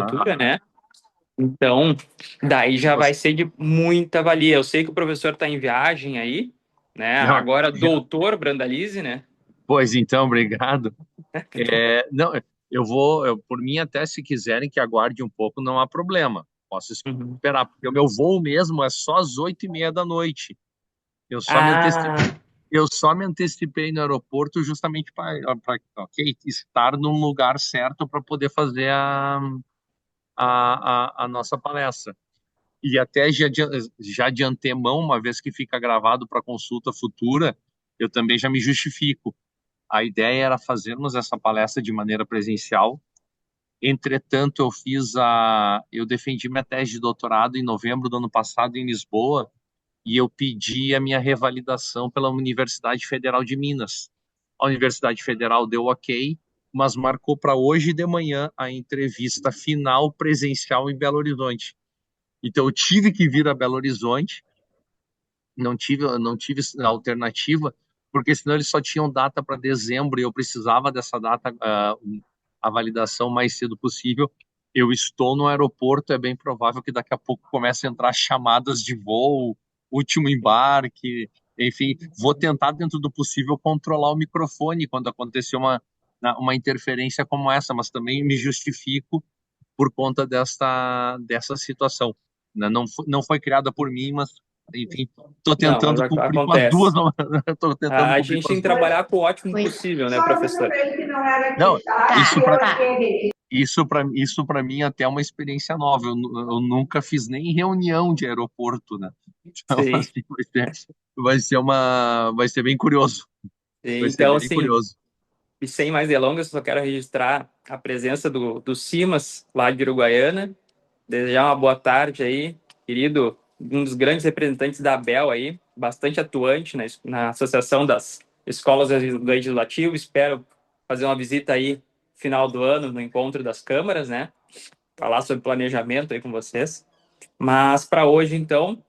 futura, né? Então, daí já vai ser de muita valia. Eu sei que o professor está em viagem aí, né? Não, Agora, doutor Brandalize, né? pois então, obrigado. Não, por mim, até se quiserem que aguarde um pouco, não há problema. Posso Uhum. esperar, porque o meu voo mesmo é só às 8:30 da noite. Eu só me antecipei, Ah, eu só me antecipei no aeroporto justamente para, ok, estar num lugar certo para poder fazer a nossa palestra. E até já de antemão, uma vez que fica gravado para consulta futura, eu também já me justifico. A ideia era fazermos essa palestra de maneira presencial. Entretanto, eu defendi minha tese de doutorado em novembro do ano passado em Lisboa e eu pedi a minha revalidação pela Universidade Federal de Minas. A Universidade Federal deu ok, mas marcou para hoje de manhã a entrevista final presencial em Belo Horizonte. Então, eu tive que vir a Belo Horizonte, não tive alternativa, porque senão eles só tinham data para dezembro e eu precisava dessa data, a validação mais cedo possível. Eu estou no aeroporto, é bem provável que daqui a pouco comece a entrar chamadas de voo, último embarque, enfim, vou tentar dentro do possível controlar o microfone quando acontecer uma interferência como essa, mas também me justifico por conta dessa situação. Né? Não foi criada por mim, mas, enfim, estou não, mas tentando cumprir com as duas. acontece. Estou tentando A cumprir gente com tem as que duas. trabalhar com o ótimo Foi. possível, né, Só avisando professor? pra ele que não era aqui, Não, tá? isso Eu para errei. isso para mim até é uma experiência nova. Eu nunca fiz nem reunião de aeroporto, né? Então, Sim. assim, vai ser bem curioso. Vai ser Então, bem assim, curioso. e sem mais delongas, só quero registrar a presença do Simas, lá de Uruguaiana. Desejar uma boa tarde aí, querido, um dos grandes representantes da ABEL aí, bastante atuante na Associação das Escolas Legislativas. Espero fazer uma visita aí final do ano no encontro das câmaras, né? Falar sobre planejamento aí com vocês. Mas para hoje, então,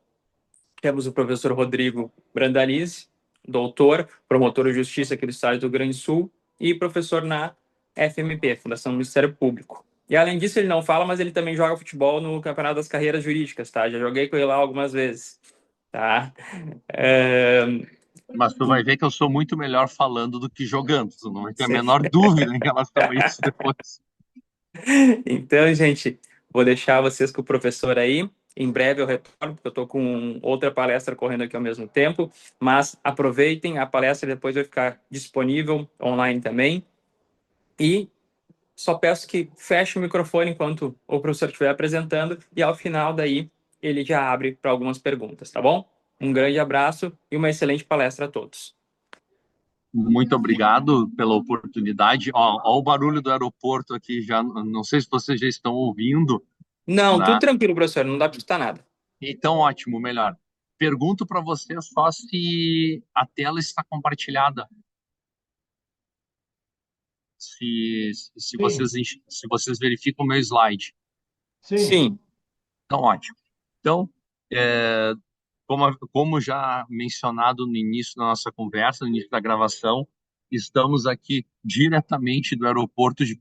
temos o professor Rodrigo Brandalize, doutor, promotor de justiça aqui do Estado do Rio Grande do Sul e professor na FMP, Fundação do Ministério Público. E além disso, ele não fala, mas ele também joga futebol no Campeonato das Carreiras Jurídicas, tá? Já joguei com ele lá algumas vezes, tá? É... Mas tu vai ver que eu sou muito melhor falando do que jogando. Tu não vai ter a menor dúvida em relação a isso depois. Então, gente, vou deixar vocês com o professor aí. Em breve eu retorno, porque eu estou com outra palestra correndo aqui ao mesmo tempo. Mas aproveitem, a palestra depois vai ficar disponível online também. E só peço que feche o microfone enquanto o professor estiver apresentando. E ao final, daí, ele já abre para algumas perguntas, tá bom? Um grande abraço e uma excelente palestra a todos. Muito obrigado pela oportunidade. Ó, o barulho do aeroporto aqui já, não sei se vocês já estão ouvindo, Não, tudo né? tranquilo, professor, não dá para escutar nada. Então, ótimo, melhor. Pergunto para vocês só se a tela está compartilhada, se, se vocês, Sim, se vocês verificam o meu slide. sim. Sim, Então, ótimo. Então, é, como já mencionado no início da nossa conversa, no início da gravação, estamos aqui diretamente do aeroporto de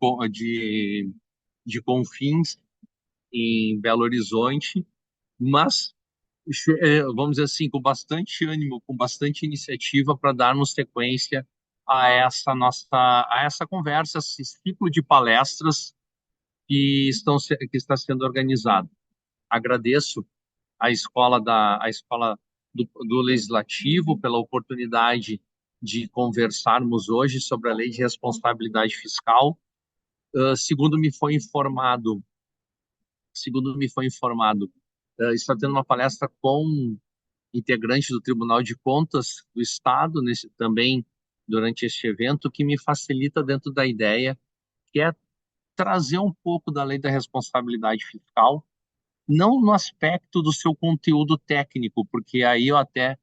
Confins, em Belo Horizonte, mas vamos dizer assim, com bastante ânimo, com bastante iniciativa para darmos sequência a essa conversa, esse ciclo de palestras que está sendo organizado. Agradeço a escola do Legislativo pela oportunidade de conversarmos hoje sobre a Lei de Responsabilidade Fiscal. Segundo me foi informado, está tendo uma palestra com integrantes do Tribunal de Contas do Estado, também durante este evento, que me facilita dentro da ideia, que é trazer um pouco da Lei da Responsabilidade Fiscal, não no aspecto do seu conteúdo técnico, porque aí eu até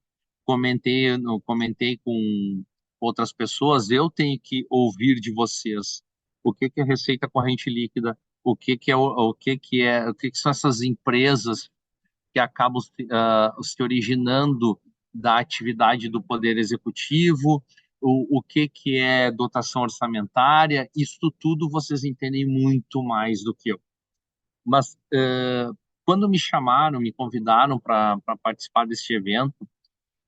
comentei com outras pessoas, eu tenho que ouvir de vocês o que que é receita corrente líquida, o que que são essas empresas que acabam se originando da atividade do Poder Executivo, o que é dotação orçamentária, isso tudo vocês entendem muito mais do que eu. Mas quando me chamaram, me convidaram para participar deste evento,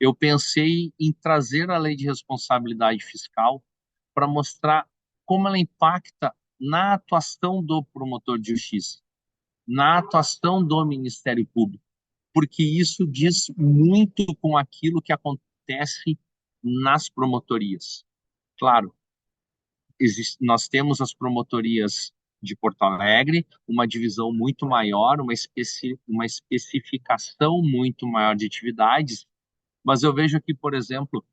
eu pensei em trazer a lei de responsabilidade fiscal para mostrar como ela impacta na atuação do promotor de justiça, na atuação do Ministério Público, porque isso diz muito com aquilo que acontece nas promotorias. Claro, nós temos as promotorias de Porto Alegre, uma divisão muito maior, uma especificação muito maior de atividades, mas eu vejo aqui, por exemplo,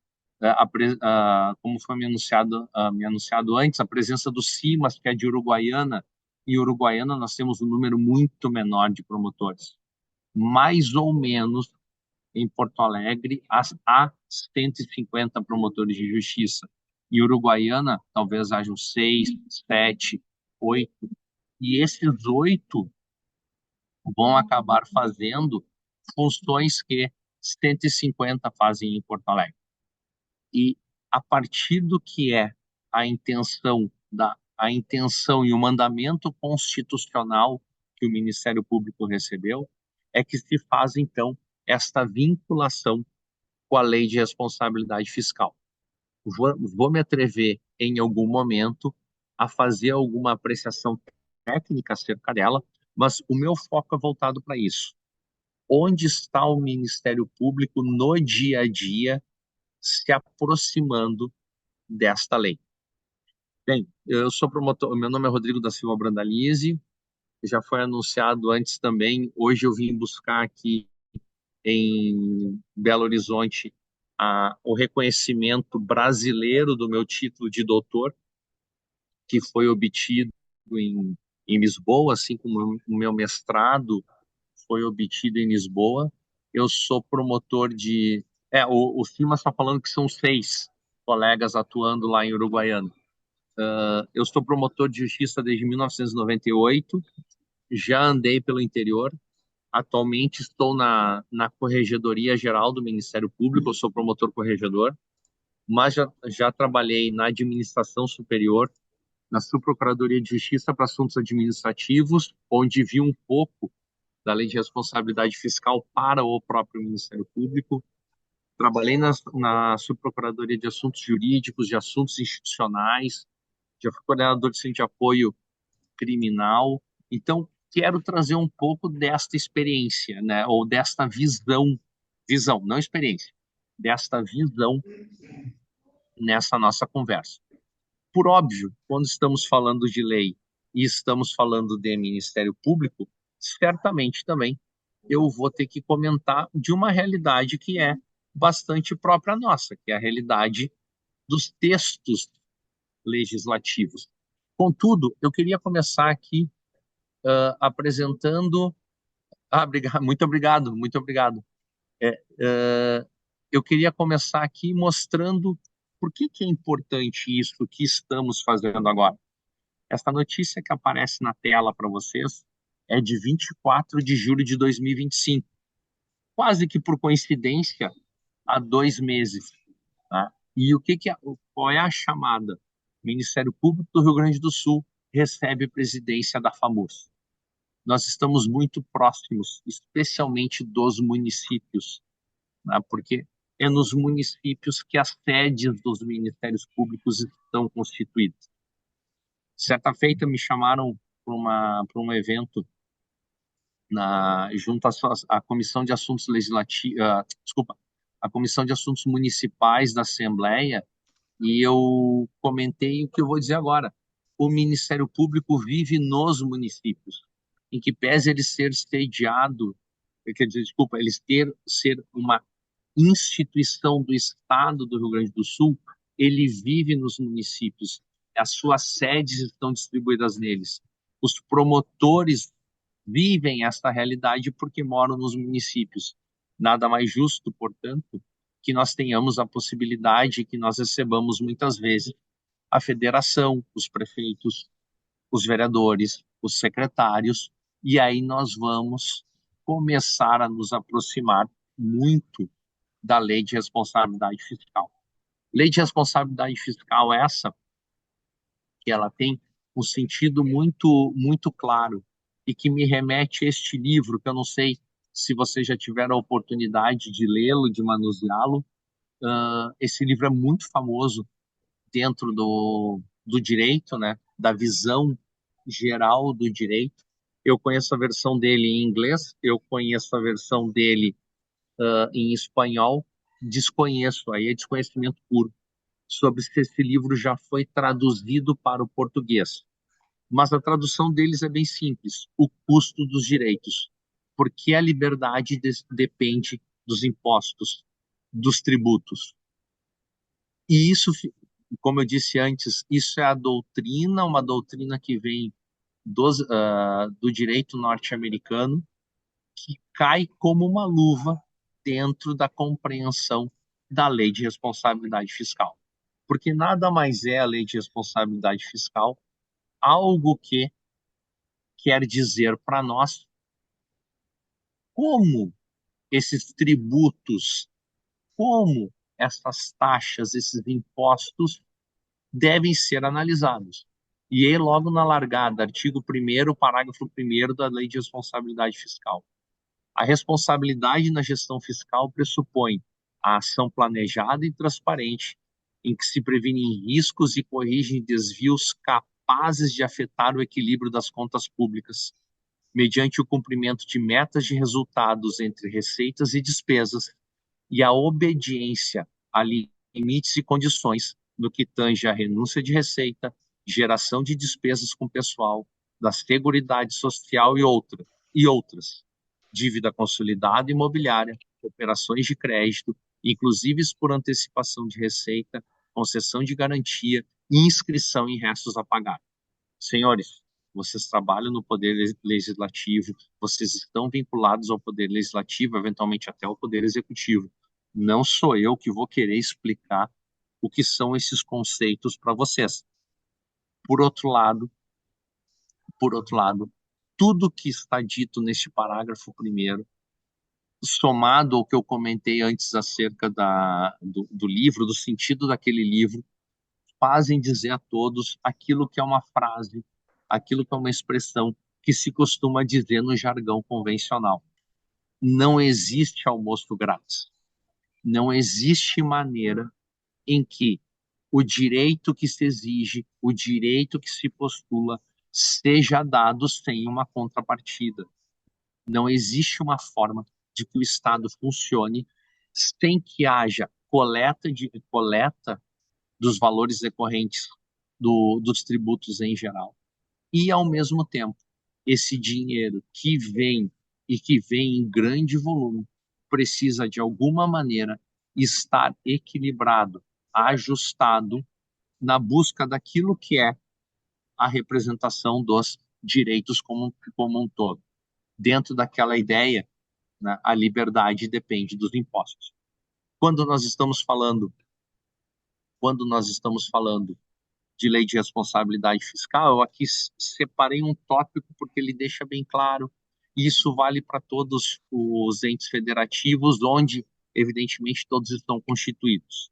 como foi me anunciado antes, a presença do CIMAS, que é de Uruguaiana. Em Uruguaiana nós temos um número muito menor de promotores. Mais ou menos em Porto Alegre há 150 promotores de justiça. Em Uruguaiana talvez hajam 6, 7, 8. E esses 8 vão acabar fazendo funções que 150 fazem em Porto Alegre. E a partir do que é a intenção e o mandamento constitucional que o Ministério Público recebeu, é que se faz então esta vinculação com a Lei de Responsabilidade Fiscal. Vou me atrever em algum momento a fazer alguma apreciação técnica acerca dela, mas o meu foco é voltado para isso. Onde está o Ministério Público no dia a dia se aproximando desta lei? Bem, eu sou promotor, meu nome é Rodrigo da Silva Brandalize, já foi anunciado antes também, hoje eu vim buscar aqui em Belo Horizonte o reconhecimento brasileiro do meu título de doutor, que foi obtido em Lisboa, assim como o meu mestrado foi obtido em Lisboa. Eu sou promotor de... o CIMA está falando que são 6 colegas atuando lá em Uruguaiana. Eu sou promotor de justiça desde 1998, já andei pelo interior, atualmente estou na Corregedoria Geral do Ministério Público, eu sou promotor corregedor, mas já trabalhei na administração superior, na Subprocuradoria de Justiça para Assuntos Administrativos, onde vi um pouco da Lei de Responsabilidade Fiscal para o próprio Ministério Público. Trabalhei na Subprocuradoria de Assuntos Jurídicos, de Assuntos Institucionais, já fui coordenador de centro de apoio criminal. Então, quero trazer um pouco desta experiência, né, ou desta visão, não experiência, desta visão nessa nossa conversa. Por óbvio, quando estamos falando de lei e estamos falando de Ministério Público, certamente também eu vou ter que comentar de uma realidade que é bastante própria nossa, que é a realidade dos textos legislativos. Contudo, eu queria começar aqui apresentando. Muito obrigado, muito obrigado. Eu queria começar aqui mostrando por que é importante isso que estamos fazendo agora. Essa notícia que aparece na tela para vocês é de 24 de julho de 2025, quase que por coincidência, há 2 meses. Tá? E qual é a chamada? O Ministério Público do Rio Grande do Sul recebe presidência da FAMURS. Nós estamos muito próximos, especialmente dos municípios, né? Porque é nos municípios que as sedes dos ministérios públicos estão constituídas. Certa feita me chamaram para um evento junto à Comissão de Assuntos Legislativos, desculpa, a Comissão de Assuntos Municipais da Assembleia, e eu comentei o que eu vou dizer agora. O Ministério Público vive nos municípios, em que pese ele ser sediado, quer dizer, desculpa, ser uma instituição do Estado do Rio Grande do Sul, ele vive nos municípios, as suas sedes estão distribuídas neles. Os promotores vivem esta realidade porque moram nos municípios. Nada mais justo, portanto, que nós tenhamos a possibilidade que nós recebamos muitas vezes a federação, os prefeitos, os vereadores, os secretários, e aí nós vamos começar a nos aproximar muito da Lei de Responsabilidade Fiscal. Lei de Responsabilidade Fiscal essa que ela tem um sentido muito muito claro. e que me remete a este livro, que eu não sei se vocês já tiveram a oportunidade de lê-lo, de manuseá-lo. Esse livro é muito famoso dentro do direito, né? Da visão geral do direito. Eu conheço a versão dele em inglês, eu conheço a versão dele em espanhol, desconheço, aí é desconhecimento puro, sobre se esse livro já foi traduzido para o português. Mas a tradução deles é bem simples: o custo dos direitos. Porque a liberdade depende dos impostos, dos tributos. E isso, como eu disse antes, isso é a doutrina, uma doutrina que vem do direito norte-americano, que cai como uma luva dentro da compreensão da lei de responsabilidade fiscal. Porque nada mais é a lei de responsabilidade fiscal, algo que quer dizer para nós como esses tributos, como essas taxas, esses impostos devem ser analisados. E aí, logo na largada, artigo 1º, parágrafo 1º da Lei de Responsabilidade Fiscal. A responsabilidade na gestão fiscal pressupõe a ação planejada e transparente, em que se previnem riscos e corrigem desvios capazes de afetar o equilíbrio das contas públicas, mediante o cumprimento de metas de resultados entre receitas e despesas e a obediência a limites e condições no que tange à renúncia de receita, geração de despesas com pessoal, da Seguridade Social e outras, dívida consolidada imobiliária, operações de crédito, inclusive por antecipação de receita, concessão de garantia e inscrição em restos a pagar. Senhores, vocês trabalham no Poder Legislativo, vocês estão vinculados ao Poder Legislativo, eventualmente até ao Poder Executivo. Não sou eu que vou querer explicar o que são esses conceitos para vocês. Por outro lado, por outro lado, tudo que está dito neste parágrafo primeiro, somado ao que eu comentei antes acerca do livro, do sentido daquele livro, fazem dizer a todos aquilo que é uma frase, aquilo que é uma expressão que se costuma dizer no jargão convencional. Não existe almoço grátis. Não existe maneira em que o direito que se exige, o direito que se postula, seja dado sem uma contrapartida. Não existe uma forma de que o Estado funcione sem que haja coleta dos valores decorrentes dos tributos em geral. E, ao mesmo tempo, esse dinheiro que vem e que vem em grande volume precisa, de alguma maneira, estar equilibrado, ajustado na busca daquilo que é a representação dos direitos como um todo. Dentro daquela ideia, né, a liberdade depende dos impostos. Quando nós estamos falando, quando nós estamos falando de lei de responsabilidade fiscal, eu aqui separei um tópico porque ele deixa bem claro, e isso vale para todos os entes federativos, onde, evidentemente, todos estão constituídos.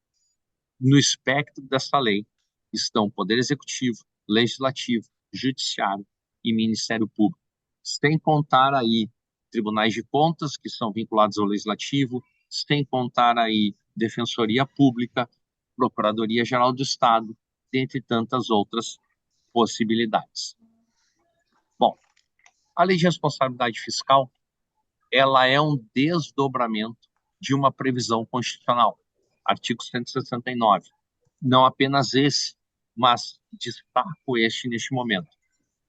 No espectro dessa lei estão Poder Executivo, Legislativo, Judiciário e Ministério Público. Sem contar aí tribunais de contas, que são vinculados ao Legislativo, sem contar aí Defensoria Pública, Procuradoria-Geral do Estado, dentre tantas outras possibilidades. Bom, a Lei de Responsabilidade Fiscal, ela é um desdobramento de uma previsão constitucional, artigo 169. Não apenas esse, mas destaco este neste momento.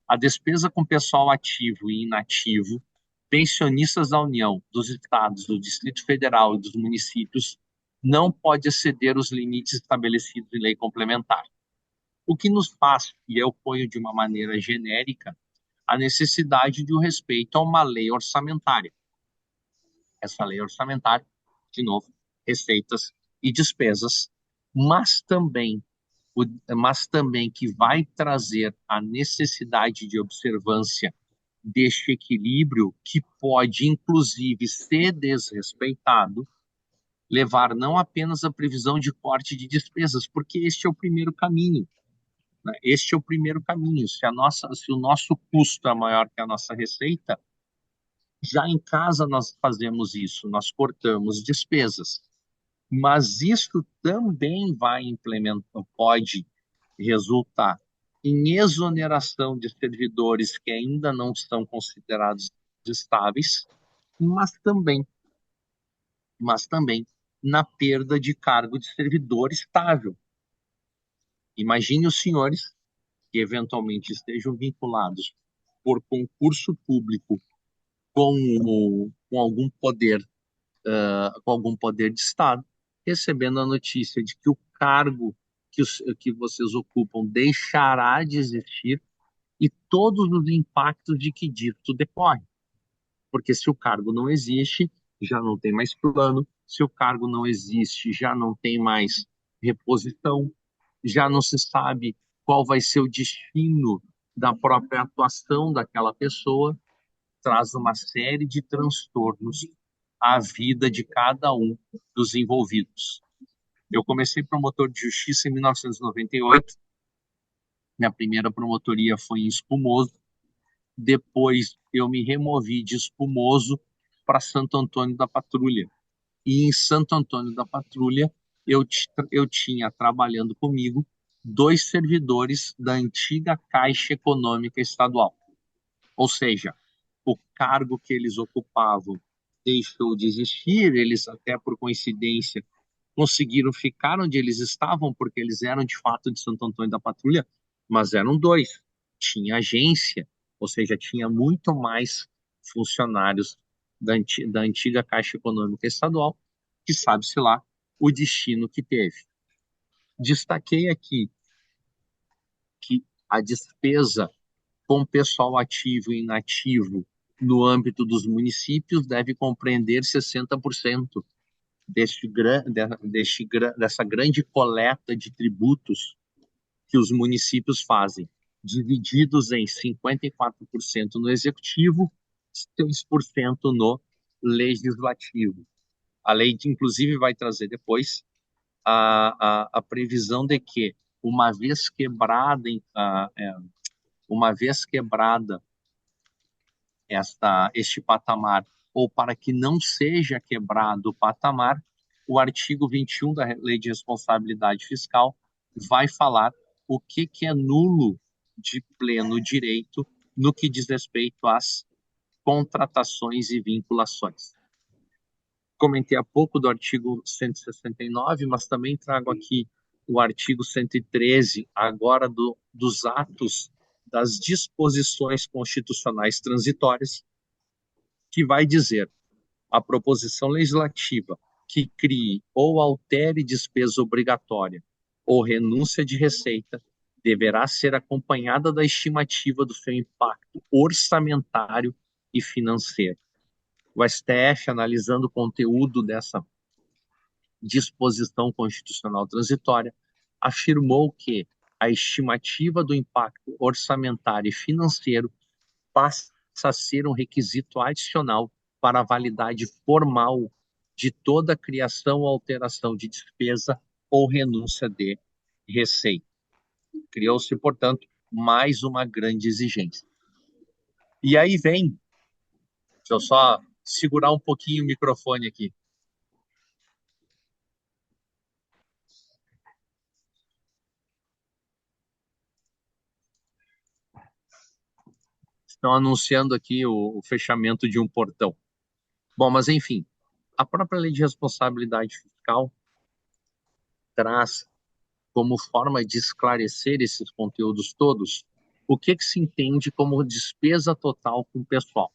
A despesa com pessoal ativo e inativo, pensionistas da União, dos estados, do Distrito Federal e dos municípios, não pode exceder os limites estabelecidos em lei complementar. O que nos faz, e eu ponho de uma maneira genérica, a necessidade de um respeito a uma lei orçamentária. Essa lei orçamentária, de novo, receitas e despesas, mas também, mas também que vai trazer a necessidade de observância deste equilíbrio que pode, inclusive, ser desrespeitado, levar não apenas à previsão de corte de despesas, porque este é o primeiro caminho. né? Este é o primeiro caminho. Se o nosso custo é maior que a nossa receita, já em casa nós fazemos isso, nós cortamos despesas. Mas isso também pode resultar em exoneração de servidores que ainda não são considerados estáveis, mas também, mas também na perda de cargo de servidor estável. Imagine os senhores que eventualmente estejam vinculados por concurso público com algum poder, com algum poder de Estado, recebendo a notícia de que o cargo que vocês ocupam deixará de existir e todos os impactos de que dito decorrem. Porque se o cargo não existe, já não tem mais plano, se o cargo não existe, já não tem mais reposição, já não se sabe qual vai ser o destino da própria atuação daquela pessoa, traz uma série de transtornos à vida de cada um dos envolvidos. Eu comecei promotor de justiça em 1998, minha primeira promotoria foi em Espumoso, depois eu me removi de Espumoso para Santo Antônio da Patrulha. E em Santo Antônio da Patrulha, eu tinha trabalhando comigo dois servidores da antiga Caixa Econômica Estadual. Ou seja, o cargo que eles ocupavam deixou de existir, eles até por coincidência conseguiram ficar onde eles estavam, porque eles eram de fato de Santo Antônio da Patrulha, mas eram dois. Tinha agência, ou seja, tinha muito mais funcionários da antiga Caixa Econômica Estadual, que sabe-se lá o destino que teve. Destaquei aqui que a despesa com pessoal ativo e inativo no âmbito dos municípios deve compreender 60% dessa grande coleta de tributos que os municípios fazem, divididos em 54% no executivo, 6% no legislativo. A lei, inclusive, vai trazer depois a previsão de que, uma vez quebrada este patamar, ou para que não seja quebrado o patamar, o artigo 21 da Lei de Responsabilidade Fiscal vai falar o que é nulo de pleno direito no que diz respeito às contratações e vinculações. Comentei há pouco do artigo 169, mas também trago aqui o artigo 113, agora dos atos das disposições constitucionais transitórias, que vai dizer: a proposição legislativa que crie ou altere despesa obrigatória ou renúncia de receita deverá ser acompanhada da estimativa do seu impacto orçamentário e financeiro. O STF, analisando o conteúdo dessa disposição constitucional transitória, afirmou que a estimativa do impacto orçamentário e financeiro passa a ser um requisito adicional para a validade formal de toda criação ou alteração de despesa ou renúncia de receita. Criou-se, portanto, mais uma grande exigência. E aí vem, deixa eu só segurar um pouquinho o microfone aqui. Estão anunciando aqui o fechamento de um portão. Bom, mas enfim, a própria Lei de Responsabilidade Fiscal traz como forma de esclarecer esses conteúdos todos, o que se entende como despesa total com o pessoal.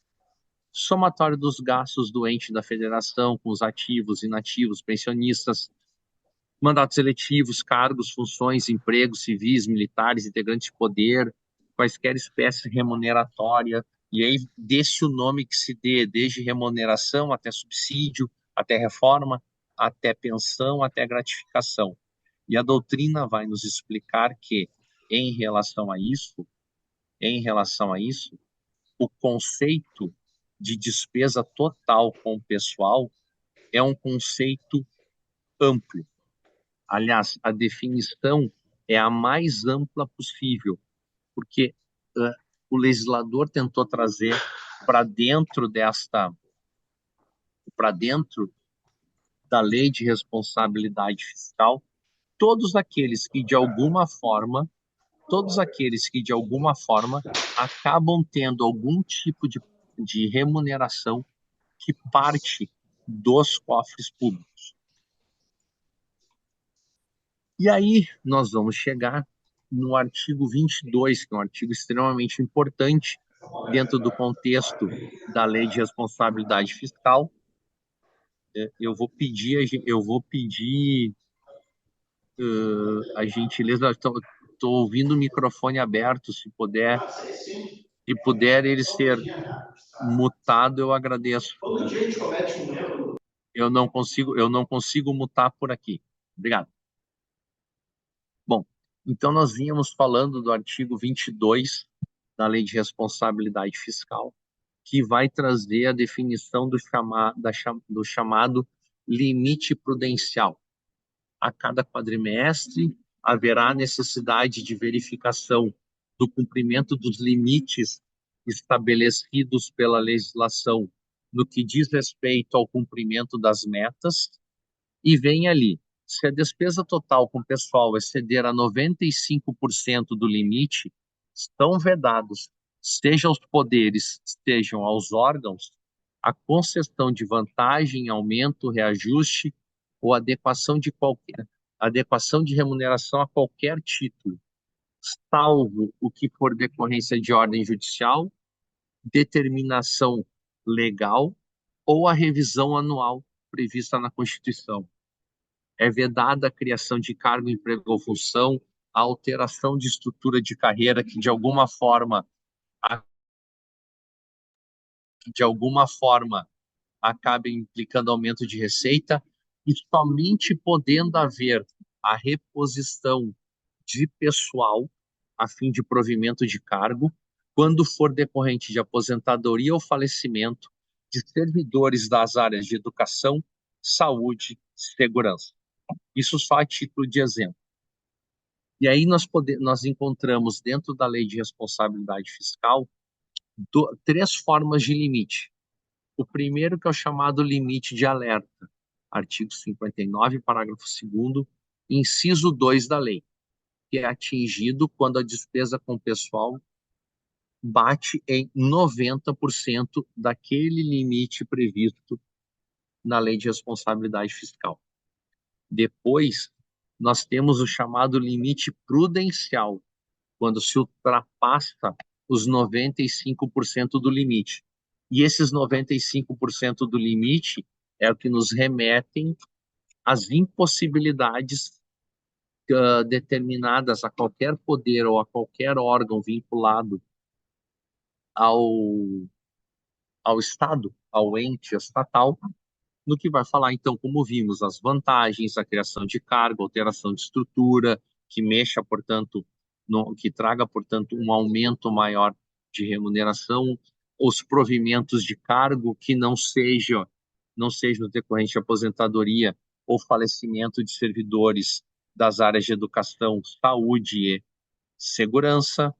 Somatório dos gastos do ente da federação com os ativos, inativos, pensionistas, mandatos eletivos, cargos, funções, empregos civis, militares, integrantes de poder, quaisquer espécie remuneratória, e aí desse o nome que se dê, desde remuneração até subsídio, até reforma, até pensão, até gratificação. E a doutrina vai nos explicar que, em relação a isso, o conceito de despesa total com o pessoal é um conceito amplo. Aliás, a definição é a mais ampla possível, porque o legislador tentou trazer para dentro para dentro da lei de responsabilidade fiscal, todos aqueles que de alguma forma, todos aqueles que de alguma forma acabam tendo algum tipo de remuneração que parte dos cofres públicos. E aí nós vamos chegar no artigo 22, que é um artigo extremamente importante dentro do contexto da Lei de Responsabilidade Fiscal. Eu vou pedir a gentileza. Estou ouvindo o microfone aberto, se puder ele ser mutado, eu agradeço. Todo dia a gente comete um erro. Eu não consigo mutar por aqui. Obrigado. Bom, então nós vínhamos falando do artigo 22 da Lei de Responsabilidade Fiscal, que vai trazer a definição do chamado limite prudencial. A cada quadrimestre haverá necessidade de verificação do cumprimento dos limites estabelecidos pela legislação no que diz respeito ao cumprimento das metas, e vem ali, se a despesa total com o pessoal exceder a 95% do limite, estão vedados, seja aos poderes, sejam aos órgãos, a concessão de vantagem, aumento, reajuste ou adequação de remuneração a qualquer título, salvo o que for decorrência de ordem judicial, determinação legal ou a revisão anual prevista na Constituição. É vedada a criação de cargo, emprego ou função, a alteração de estrutura de carreira que de alguma forma acabe implicando aumento de receita, e somente podendo haver a reposição de pessoal a fim de provimento de cargo, quando for decorrente de aposentadoria ou falecimento de servidores das áreas de educação, saúde e segurança. Isso só a título de exemplo. E aí nós encontramos dentro da lei de responsabilidade fiscal três formas de limite. O primeiro, que é o chamado limite de alerta, artigo 59, parágrafo 2º, inciso 2 da lei, que é atingido quando a despesa com o pessoal bate em 90% daquele limite previsto na lei de responsabilidade fiscal. Depois, nós temos o chamado limite prudencial, quando se ultrapassa os 95% do limite. E esses 95% do limite é o que nos remetem às impossibilidades determinadas a qualquer poder ou a qualquer órgão vinculado ao, ao Estado, ao ente estatal, no que vai falar, então, como vimos, as vantagens, a criação de cargo, alteração de estrutura, que mexa, portanto, que traga, portanto, um aumento maior de remuneração, os provimentos de cargo que não seja decorrente de aposentadoria ou falecimento de servidores das áreas de educação, saúde e segurança,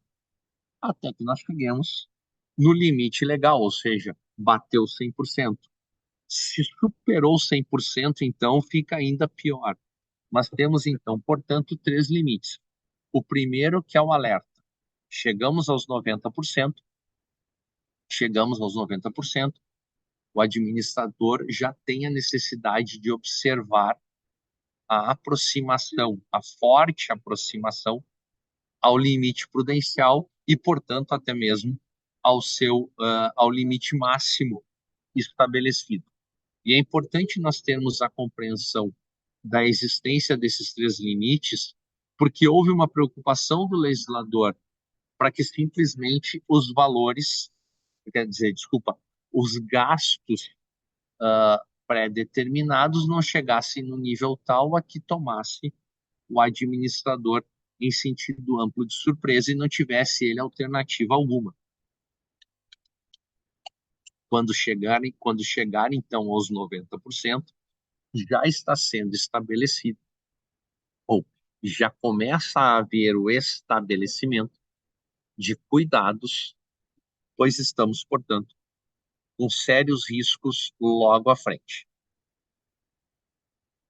até que nós cheguemos no limite legal, ou seja, bateu 100%. Se superou 100%, então fica ainda pior. Mas temos, então, portanto, três limites. O primeiro, que é o alerta. Chegamos aos 90%, o administrador já tem a necessidade de observar a aproximação, a forte aproximação ao limite prudencial e, portanto, até mesmo ao limite máximo estabelecido. E é importante nós termos a compreensão da existência desses três limites, porque houve uma preocupação do legislador para que simplesmente os valores, quer dizer, desculpa, os gastos pré-determinados não chegassem no nível tal a que tomasse o administrador em sentido amplo de surpresa e não tivesse ele alternativa alguma. Quando chegar então aos 90%, já está sendo estabelecido, ou já começa a haver o estabelecimento de cuidados, pois estamos, portanto, com sérios riscos logo à frente.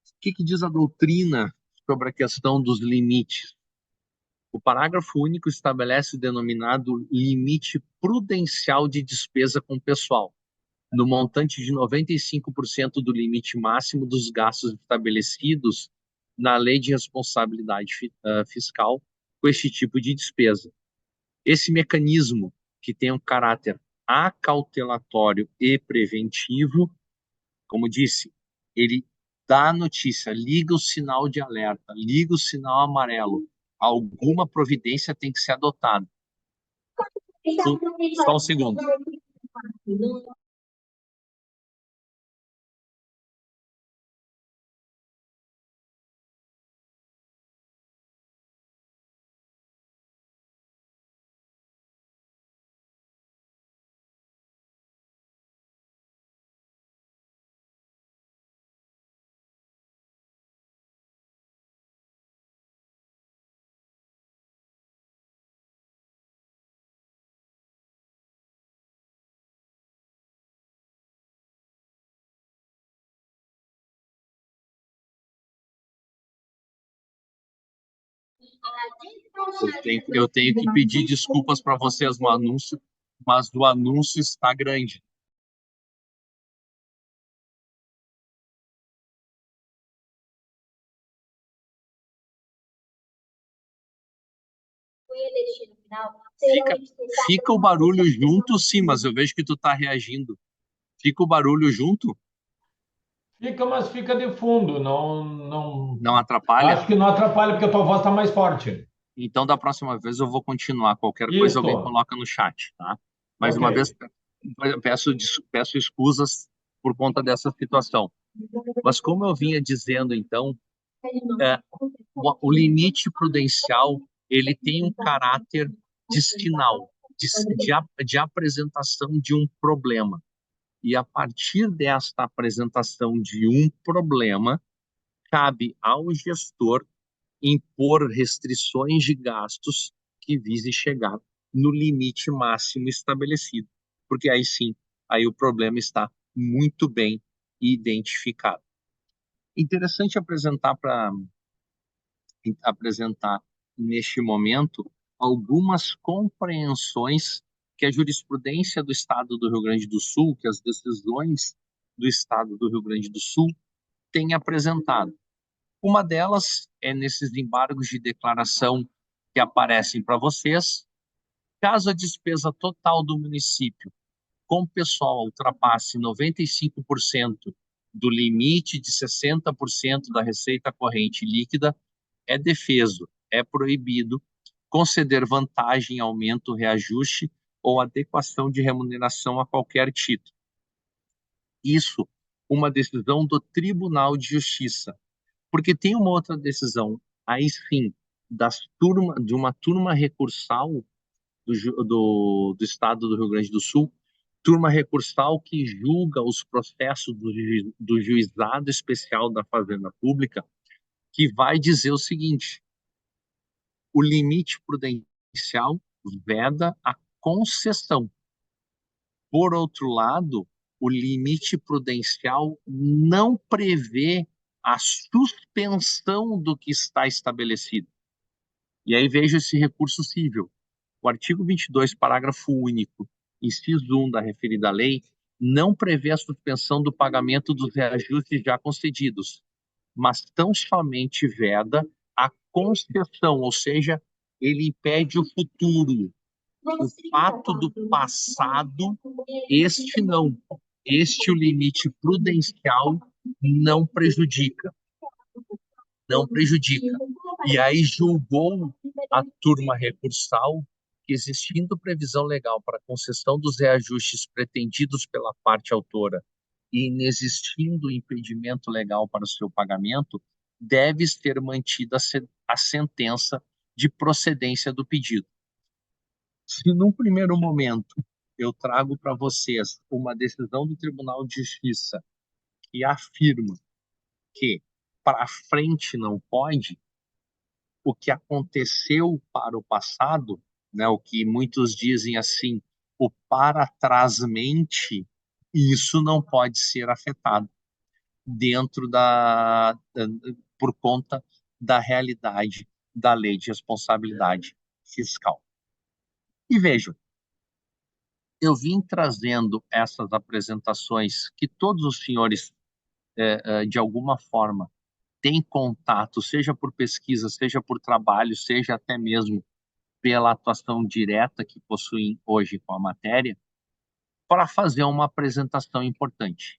O que diz a doutrina sobre a questão dos limites? O parágrafo único estabelece o denominado limite prudencial de despesa com pessoal, no montante de 95% do limite máximo dos gastos estabelecidos na Lei de Responsabilidade Fiscal com este tipo de despesa. Esse mecanismo, que tem um caráter acautelatório e preventivo, como disse, ele dá a notícia, liga o sinal de alerta, liga o sinal amarelo. Alguma providência tem que ser adotada. Só um segundo. Eu tenho que pedir desculpas para vocês no anúncio, mas o anúncio está grande. Fica, fica o barulho junto, sim, mas eu vejo que tu está reagindo. Fica o barulho junto? Fica, mas fica de fundo, não. Não atrapalha? Acho que não atrapalha, porque a tua voz está mais forte. Então, da próxima vez eu vou continuar. Qualquer coisa alguém Isso. coloca no chat, tá? Mais Ok. uma vez, peço escusas por conta dessa situação. Mas como eu vinha dizendo, então, o limite prudencial ele tem um caráter de sinal, de apresentação de um problema. E a partir desta apresentação de um problema, cabe ao gestor impor restrições de gastos que vise chegar no limite máximo estabelecido. Porque aí sim, aí o problema está muito bem identificado. Interessante apresentar neste momento algumas compreensões que a jurisprudência do Estado do Rio Grande do Sul, que as decisões do Estado do Rio Grande do Sul têm apresentado. Uma delas é nesses embargos de declaração que aparecem para vocês. Caso a despesa total do município com pessoal ultrapasse 95% do limite de 60% da receita corrente líquida, é defeso, é proibido conceder vantagem, aumento, reajuste ou adequação de remuneração a qualquer título. Isso, uma decisão do Tribunal de Justiça. Porque tem uma outra decisão, aí sim, de uma turma recursal do Estado do Rio Grande do Sul, turma recursal que julga os processos do Juizado Especial da Fazenda Pública, que vai dizer o seguinte: o limite prudencial veda a concessão. Por outro lado, o limite prudencial não prevê a suspensão do que está estabelecido. E aí veja esse recurso cível. O artigo 22, parágrafo único, inciso 1 da referida lei, não prevê a suspensão do pagamento dos reajustes já concedidos, mas tão somente veda a concessão, ou seja, ele impede o futuro. O fato do passado, este não. Este o limite prudencial não prejudica. Não prejudica. E aí julgou a turma recursal que, existindo previsão legal para a concessão dos reajustes pretendidos pela parte autora e inexistindo impedimento legal para o seu pagamento, deve ser mantida a sentença de procedência do pedido. Se num primeiro momento eu trago para vocês uma decisão do Tribunal de Justiça que afirma que para frente não pode, o que aconteceu para o passado, né, o que muitos dizem assim, o para trás-mente, isso não pode ser afetado dentro por conta da realidade da lei de responsabilidade fiscal. E vejam, eu vim trazendo essas apresentações que todos os senhores, de alguma forma, têm contato, seja por pesquisa, seja por trabalho, seja até mesmo pela atuação direta que possuem hoje com a matéria, para fazer uma apresentação importante.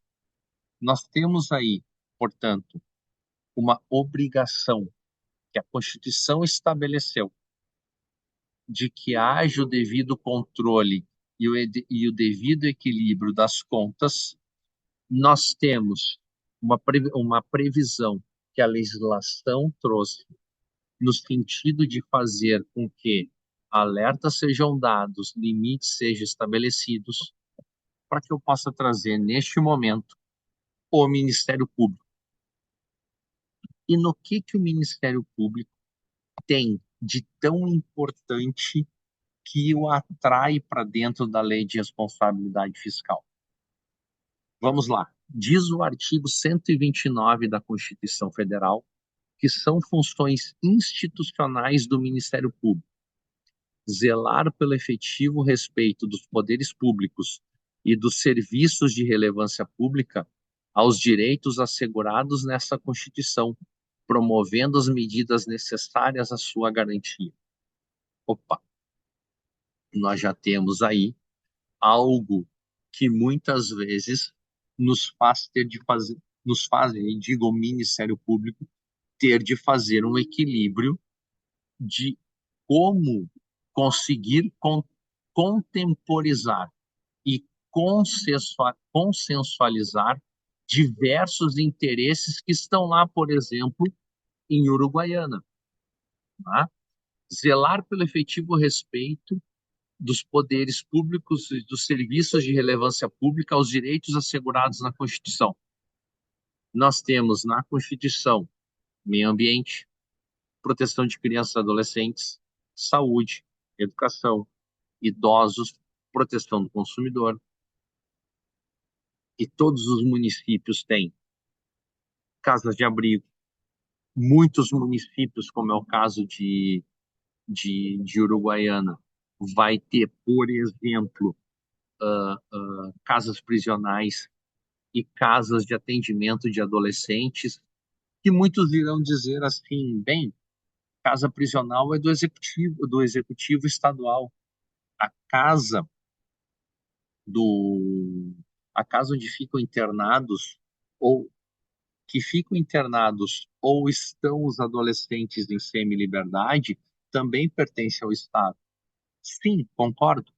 Nós temos aí, portanto, uma obrigação que a Constituição estabeleceu de que haja o devido controle e o devido equilíbrio das contas. Nós temos uma previsão que a legislação trouxe no sentido de fazer com que alertas sejam dados, limites sejam estabelecidos, para que eu possa trazer, neste momento, o Ministério Público. E no que o Ministério Público tem de tão importante que o atrai para dentro da Lei de Responsabilidade Fiscal? Vamos lá. Diz o artigo 129 da Constituição Federal que são funções institucionais do Ministério Público: zelar pelo efetivo respeito dos poderes públicos e dos serviços de relevância pública aos direitos assegurados nessa Constituição, promovendo as medidas necessárias à sua garantia. Opa, nós já temos aí algo que muitas vezes nos faz ter de fazer, nos faz, digo, o Ministério Público ter de fazer um equilíbrio de como conseguir contemporizar e consensualizar diversos interesses que estão lá, por exemplo, em Uruguaiana. Tá? Zelar pelo efetivo respeito dos poderes públicos e dos serviços de relevância pública aos direitos assegurados na Constituição. Nós temos na Constituição meio ambiente, proteção de crianças e adolescentes, saúde, educação, idosos, proteção do consumidor. E todos os municípios têm casas de abrigo. Muitos municípios, como é o caso de Uruguaiana, vai ter, por exemplo, casas prisionais e casas de atendimento de adolescentes, que muitos irão dizer assim, bem, casa prisional é do executivo estadual. A casa do a casa onde ficam internados ou que ficam internados ou estão os adolescentes em semi-liberdade também pertence ao Estado. Sim, concordo.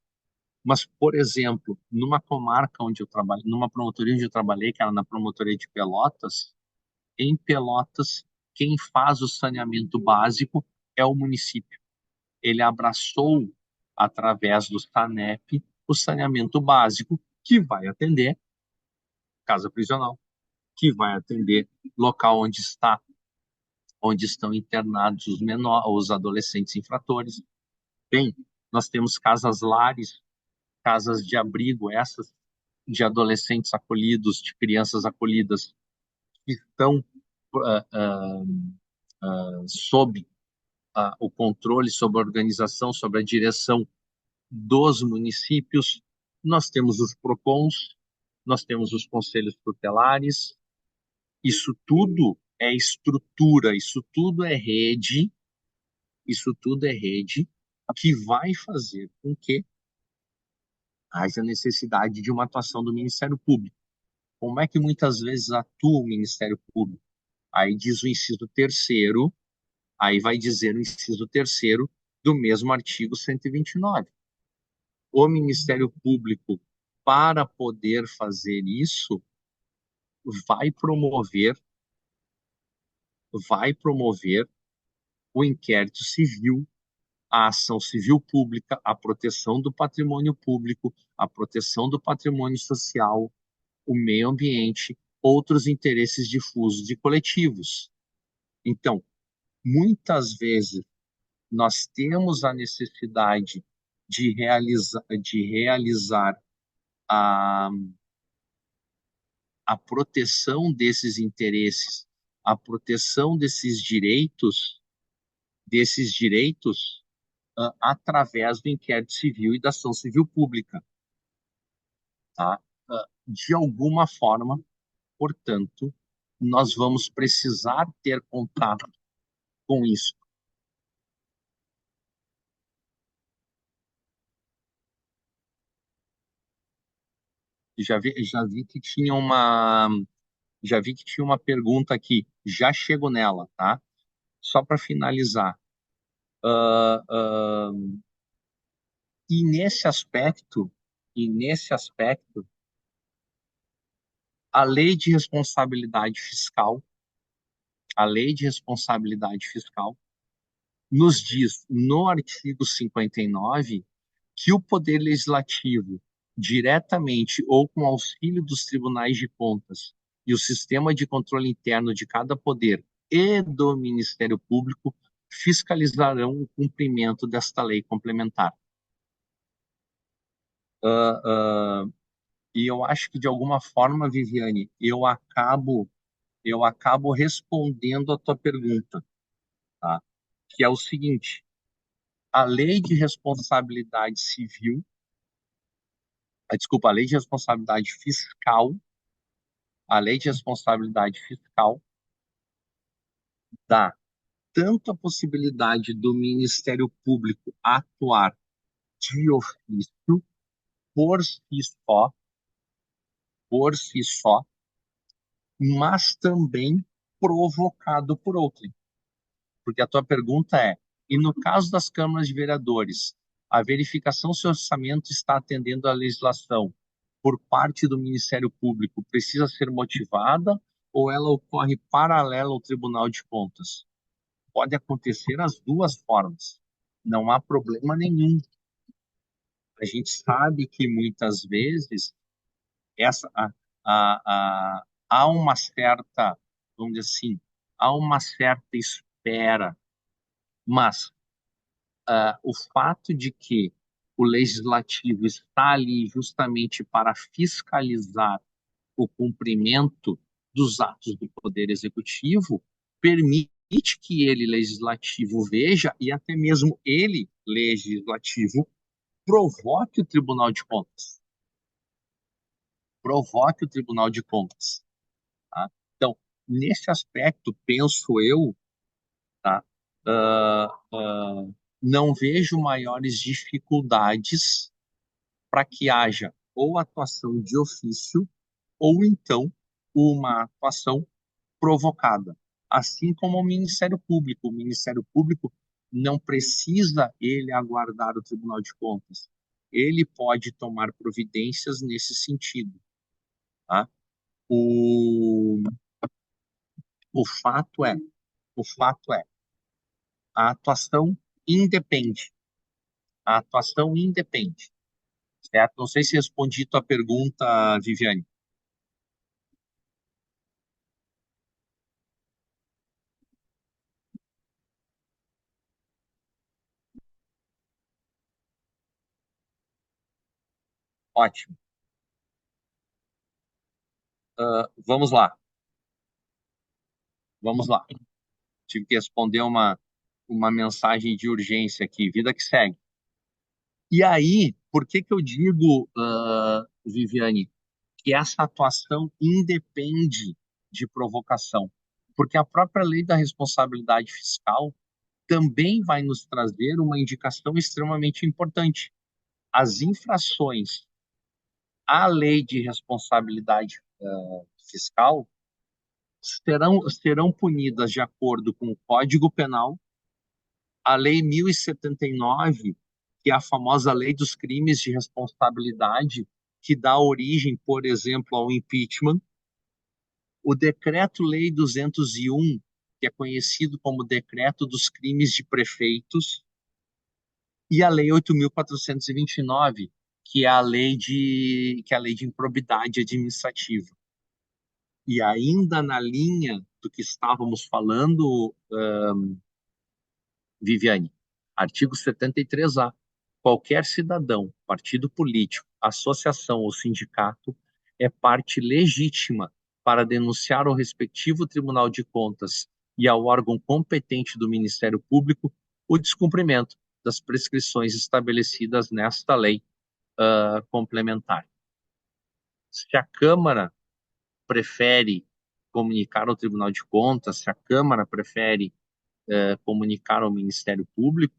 Mas, por exemplo, numa comarca onde eu trabalho, numa promotoria onde eu trabalhei, que era na promotoria de Pelotas, em Pelotas, quem faz o saneamento básico é o município. Ele abraçou, através do SANEP, o saneamento básico, que vai atender casa prisional, que vai atender local onde estão internados os adolescentes infratores. Bem, nós temos casas-lares, casas de abrigo, essas de adolescentes acolhidos, de crianças acolhidas, que estão sob o controle, sob a organização, sob a direção dos municípios. Nós temos os PROCONs, nós temos os conselhos tutelares. Isso tudo é estrutura, isso tudo é rede que vai fazer com que haja necessidade de uma atuação do Ministério Público. Como é que muitas vezes atua o Ministério Público? Aí diz o inciso terceiro, aí vai dizer o inciso terceiro do mesmo artigo 129. O Ministério Público, para poder fazer isso, vai promover o inquérito civil, a ação civil pública, a proteção do patrimônio público, a proteção do patrimônio social, o meio ambiente, outros interesses difusos e coletivos. Então, muitas vezes nós temos a necessidade de realizar a, a proteção desses interesses, a proteção desses direitos através do inquérito civil e da ação civil pública, tá? De alguma forma, portanto, nós vamos precisar ter contato com isso. Já vi que tinha uma pergunta aqui. Já chego nela, tá? Só para finalizar. Ah, ah, e nesse aspecto, a lei de responsabilidade fiscal, a lei de responsabilidade fiscal nos diz no artigo 59 que o Poder Legislativo, diretamente ou com auxílio dos tribunais de contas e o sistema de controle interno de cada poder e do Ministério Público, fiscalizarão o cumprimento desta lei complementar. E eu acho que, de alguma forma, Viviane, eu acabo respondendo a tua pergunta, tá? Que é o seguinte: a lei de responsabilidade civil, desculpa, a lei de responsabilidade fiscal, a lei de responsabilidade fiscal dá tanto a possibilidade do Ministério Público atuar de ofício por si só, mas também provocado por outrem. Porque a tua pergunta é: e no caso das câmaras de vereadores, a verificação se o orçamento está atendendo à legislação por parte do Ministério Público precisa ser motivada ou ela ocorre paralela ao Tribunal de Contas? Pode acontecer as duas formas. Não há problema nenhum. A gente sabe que muitas vezes essa, há uma certa, vamos dizer assim, há uma certa espera, mas o fato de que o legislativo está ali justamente para fiscalizar o cumprimento dos atos do Poder Executivo permite que ele, legislativo, veja e até mesmo ele, legislativo, provoque o Tribunal de Contas. Provoque o Tribunal de Contas. Tá? Então, nesse aspecto, penso eu, tá? Não vejo maiores dificuldades para que haja ou atuação de ofício ou então uma atuação provocada. Assim como o Ministério Público. O Ministério Público não precisa ele aguardar o Tribunal de Contas. Ele pode tomar providências nesse sentido. Tá? O, o fato é, o fato é, a atuação independe. A atuação independe. Certo? Não sei se respondi tua pergunta, Viviane. Ótimo. Vamos lá. Vamos lá. Tive que responder uma mensagem de urgência aqui. Vida que segue. E aí, por que que eu digo, Viviane, que essa atuação independe de provocação? Porque a própria lei da responsabilidade fiscal também vai nos trazer uma indicação extremamente importante. As infrações à lei de responsabilidade fiscal serão punidas de acordo com o Código Penal, a Lei 1079, que é a famosa Lei dos Crimes de Responsabilidade, que dá origem, por exemplo, ao impeachment, o Decreto-Lei 201, que é conhecido como Decreto dos Crimes de Prefeitos, e a Lei 8.429, que é a lei de improbidade administrativa. E ainda na linha do que estávamos falando, Viviane, artigo 73A. Qualquer cidadão, partido político, associação ou sindicato é parte legítima para denunciar ao respectivo Tribunal de Contas e ao órgão competente do Ministério Público o descumprimento das prescrições estabelecidas nesta lei complementar. Se a Câmara prefere comunicar ao Tribunal de Contas, se a Câmara prefere comunicar ao Ministério Público,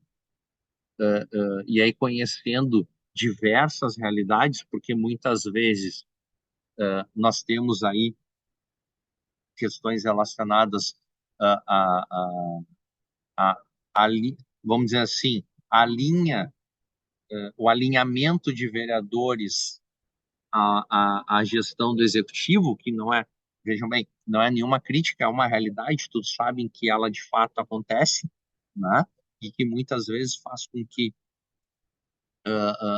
e aí conhecendo diversas realidades, porque muitas vezes nós temos aí questões relacionadas a, a, a, a, vamos dizer assim, a linha, o alinhamento de vereadores à gestão do executivo, que não é, vejam bem, não é nenhuma crítica, é uma realidade, todos sabem que ela de fato acontece, né? E que muitas vezes faz com que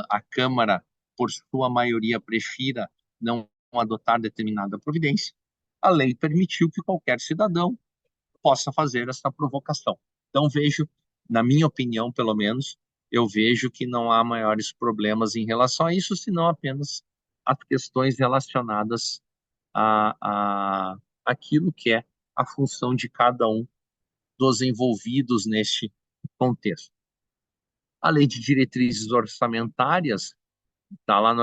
a Câmara, por sua maioria, prefira não adotar determinada providência. A lei permitiu que qualquer cidadão possa fazer essa provocação. Então, vejo, na minha opinião, pelo menos, eu vejo que não há maiores problemas em relação a isso, senão apenas as questões relacionadas a aquilo que é a função de cada um dos envolvidos neste contexto. A lei de diretrizes orçamentárias está lá no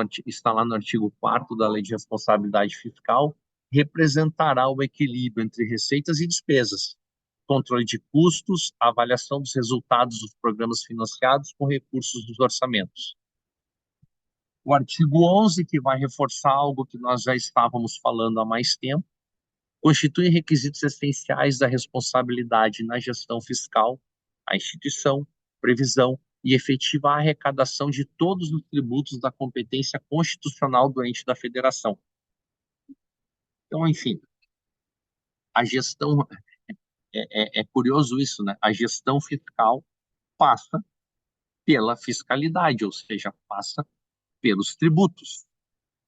artigo 4º da Lei de Responsabilidade Fiscal, representará o equilíbrio entre receitas e despesas, controle de custos, avaliação dos resultados dos programas financiados com recursos dos orçamentos. O artigo 11, que vai reforçar algo que nós já estávamos falando há mais tempo, constitui requisitos essenciais da responsabilidade na gestão fiscal, a instituição, previsão e efetiva arrecadação de todos os tributos da competência constitucional do ente da federação. Então, enfim, a gestão, é curioso isso, né? A gestão fiscal passa pela fiscalidade, ou seja, passa pelos tributos.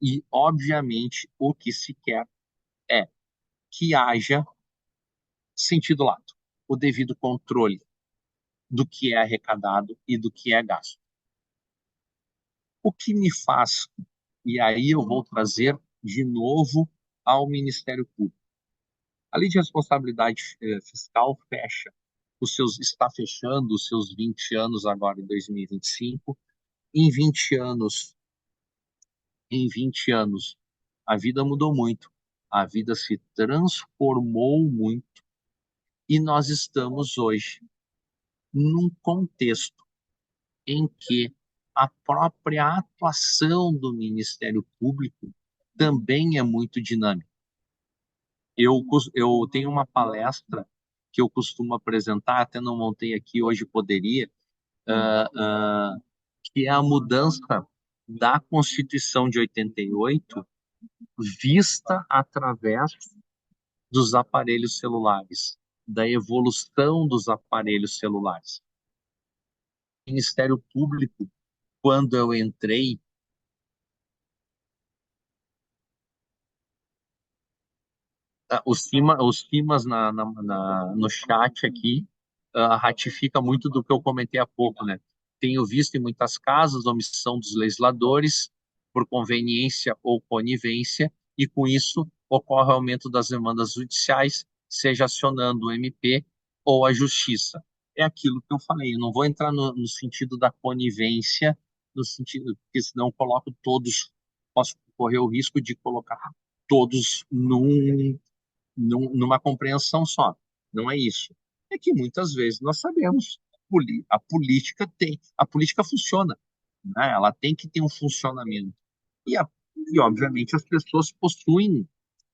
E, obviamente, o que se quer é que haja sentido lato, o devido controle do que é arrecadado e do que é gasto. O que me faz, e aí eu vou trazer de novo ao Ministério Público. A Lei de Responsabilidade Fiscal está fechando os seus 20 anos agora em 2025. Em 20 anos, a vida mudou muito, a vida se transformou muito e nós estamos hoje num contexto em que a própria atuação do Ministério Público também é muito dinâmica. Eu tenho uma palestra que eu costumo apresentar, até não montei aqui, hoje poderia, que é a mudança da Constituição de 88 vista através dos aparelhos celulares, da evolução dos aparelhos celulares. O Ministério Público, quando eu entrei, os CIMAS no chat aqui ratifica muito do que eu comentei há pouco, né? Tenho visto em muitas casas a omissão dos legisladores por conveniência ou conivência, e com isso ocorre aumento das demandas judiciais, seja acionando o MP ou a Justiça. É aquilo que eu falei, eu não vou entrar no sentido da conivência, no sentido, porque senão eu coloco todos, posso correr o risco de colocar todos numa compreensão só. Não é isso. É que muitas vezes nós sabemos a política funciona, né? Ela tem que ter um funcionamento e obviamente as pessoas possuem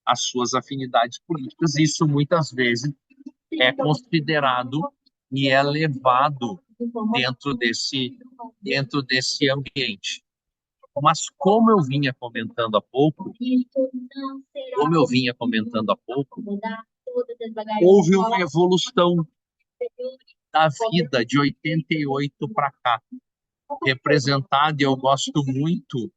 as suas afinidades políticas e isso muitas vezes é considerado e é levado dentro desse ambiente. Mas houve uma evolução da vida de 88 para cá, representada, e eu gosto muito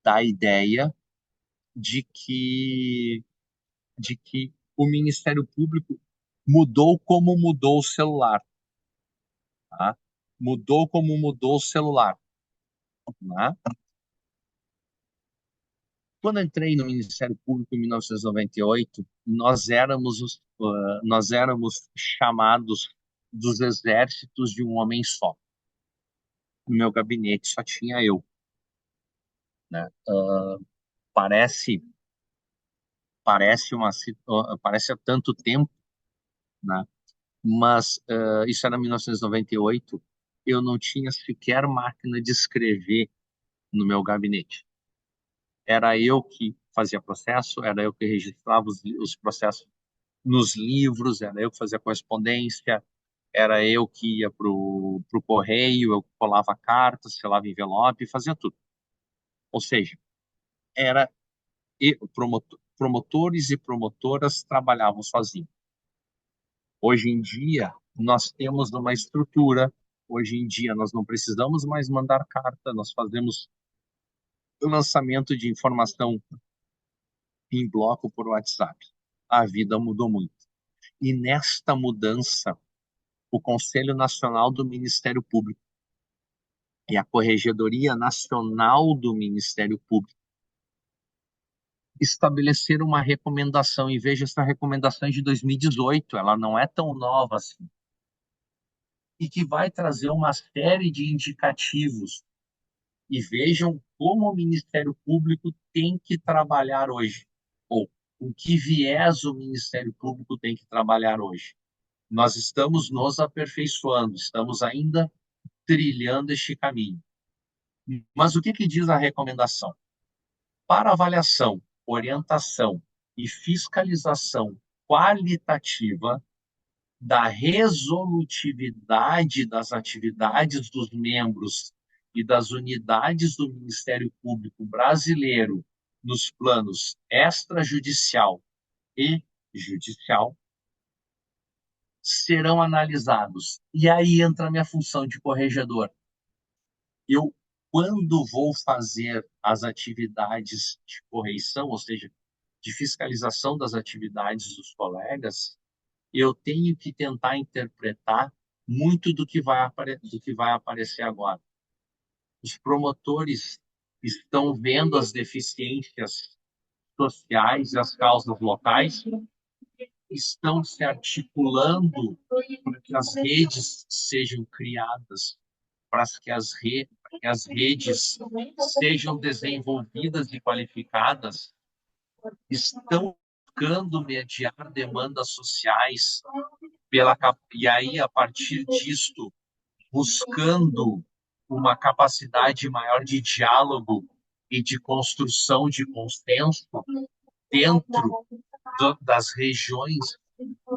da ideia de que, de que o Ministério Público mudou como mudou o celular, tá? Mudou como mudou o celular, né? Quando eu entrei no Ministério Público em 1998, nós éramos chamados dos exércitos de um homem só. No meu gabinete só tinha eu, né? Parece parece há tanto tempo, né? Mas isso era 1998. Eu não tinha sequer máquina de escrever no meu gabinete. Era eu que fazia processo, era eu que registrava os processos nos livros, era eu que fazia correspondência, era eu que ia pro correio, eu colava cartas, selava envelope, fazia tudo. Ou seja, era promotores e promotoras trabalhavam sozinhos. Hoje em dia, nós temos uma estrutura. Hoje em dia, nós não precisamos mais mandar carta, nós fazemos o lançamento de informação em bloco por WhatsApp. A vida mudou muito. E nesta mudança, o Conselho Nacional do Ministério Público e a Corregedoria Nacional do Ministério Público estabeleceram uma recomendação, e veja, essa recomendação é de 2018, ela não é tão nova assim, e que vai trazer uma série de indicativos. E vejam como o Ministério Público tem que trabalhar hoje, ou com que viés o Ministério Público tem que trabalhar hoje. Nós estamos nos aperfeiçoando, estamos ainda trilhando este caminho. Mas o que diz a recomendação? Para avaliação, orientação e fiscalização qualitativa da resolutividade das atividades dos membros e das unidades do Ministério Público brasileiro nos planos extrajudicial e judicial, serão analisados. E aí entra a minha função de corregedor. Eu, quando vou fazer as atividades de correição, ou seja, de fiscalização das atividades dos colegas, eu tenho que tentar interpretar muito do que vai aparecer agora. Os promotores estão vendo as deficiências sociais e as causas locais, estão se articulando para que as redes sejam criadas, para que as redes sejam desenvolvidas e qualificadas, estão buscando mediar demandas sociais e aí, a partir disto, buscando uma capacidade maior de diálogo e de construção de consenso dentro das regiões,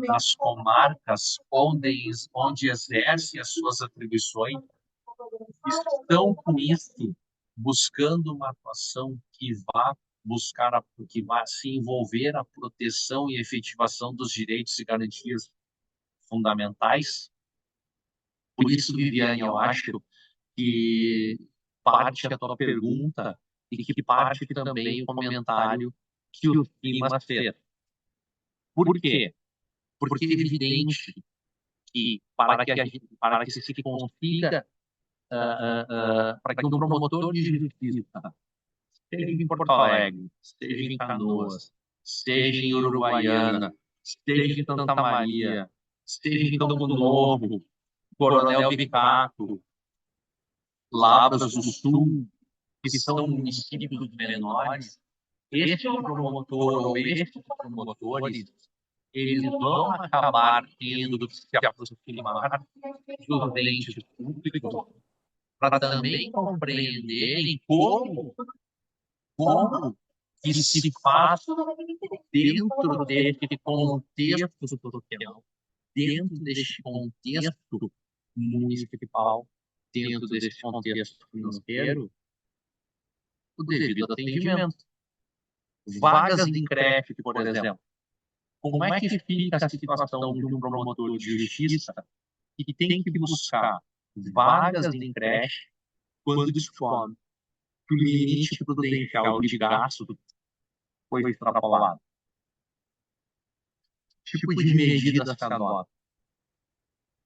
das comarcas onde exercem as suas atribuições, estão com isso buscando uma atuação que vá se envolver a proteção e efetivação dos direitos e garantias fundamentais. Por isso, Viviane, eu acho que parte a tua pergunta e que parte também o comentário que o Simas fez. Por quê? Porque é evidente que para que se consiga, para que um promotor de justiça, seja em Porto Alegre, seja em Canoas, seja em Uruguaiana, seja em Santa Maria, seja em Campo Novo, Coronel Bicato, Lavras do Sul, que são municípios menores, este promotor ou estes promotores, eles vão acabar tendo que se aproximar dos entes públicos para também compreenderem como que se faz dentro deste contexto social, dentro deste contexto municipal, dentro desse contexto financeiro, o devido atendimento. Vagas em creche, por exemplo. Como é que fica a situação de um promotor de justiça que tem que buscar vagas em creche quando descobre que o limite prudencial de gasto foi extrapolado. Tipo de medidas se adota.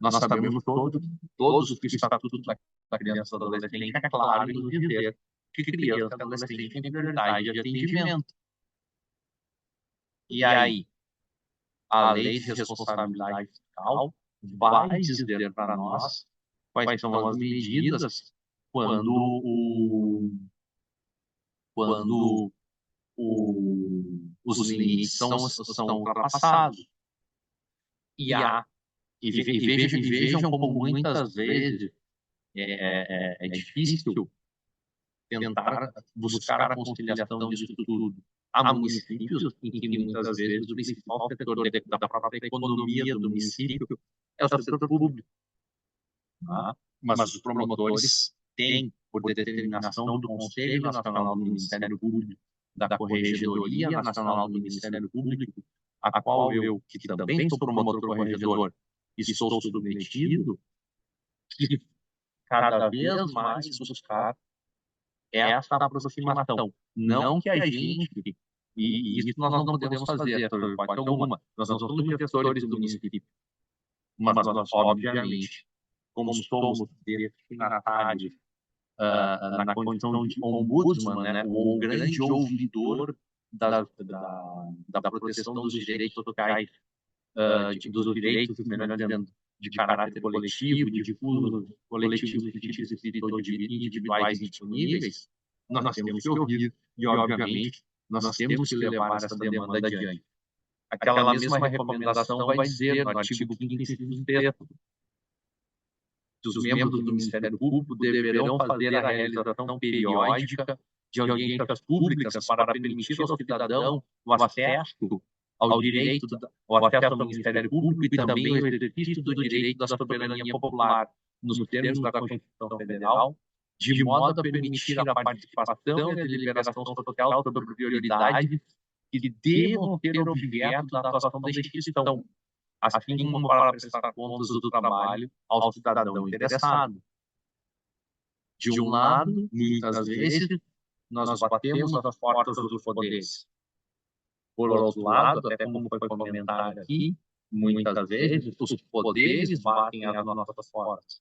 Nós sabemos todos os estatutos da criança e do adolescente, é claro, nos dizer que criança e adolescente têm prioridade de atendimento. E aí, a lei de responsabilidade fiscal vai dizer para nós quais são as medidas quando os limites são ultrapassados. E vejam como muitas vezes é difícil tentar buscar a conciliação disso tudo. Há municípios em que muitas vezes o principal setor da própria economia do município é o setor público. Mas os promotores têm, por determinação do Conselho Nacional do Ministério Público, da Corregedoria Nacional do Ministério Público, a qual eu, que também sou promotor corregedor, estou submetido, que cada vez mais buscar essa aproximação. Não que a gente, e isso nós não podemos fazer, por parte alguma, nós não somos gestores do município, mas nós, obviamente, como somos destinatários na condição de ombudsman, né, o grande ouvidor da proteção dos direitos sociais, dos direitos, melhor dizendo, de caráter coletivo, de difusos, coletivos, individuais e disponíveis, nós temos que ouvir e, obviamente, nós temos que levar essa demanda adiante. Aquela mesma recomendação vai dizer no artigo 5º, inciso 3º, que os membros do Ministério Público deverão fazer a realização periódica de audiências públicas para permitir ao cidadão o acesso ao direito, o acesso ao Ministério Público e também o exercício do direito da soberania popular nos termos da Constituição Federal, de modo a permitir a participação e a deliberação social sobre prioridades que devam ser objeto da atuação da instituição, assim como para prestar contas do trabalho ao cidadão interessado. De um lado, muitas vezes, nós batemos as portas dos poderes. Por outro lado, até como foi comentado aqui, muitas vezes os poderes batem as nossas portas.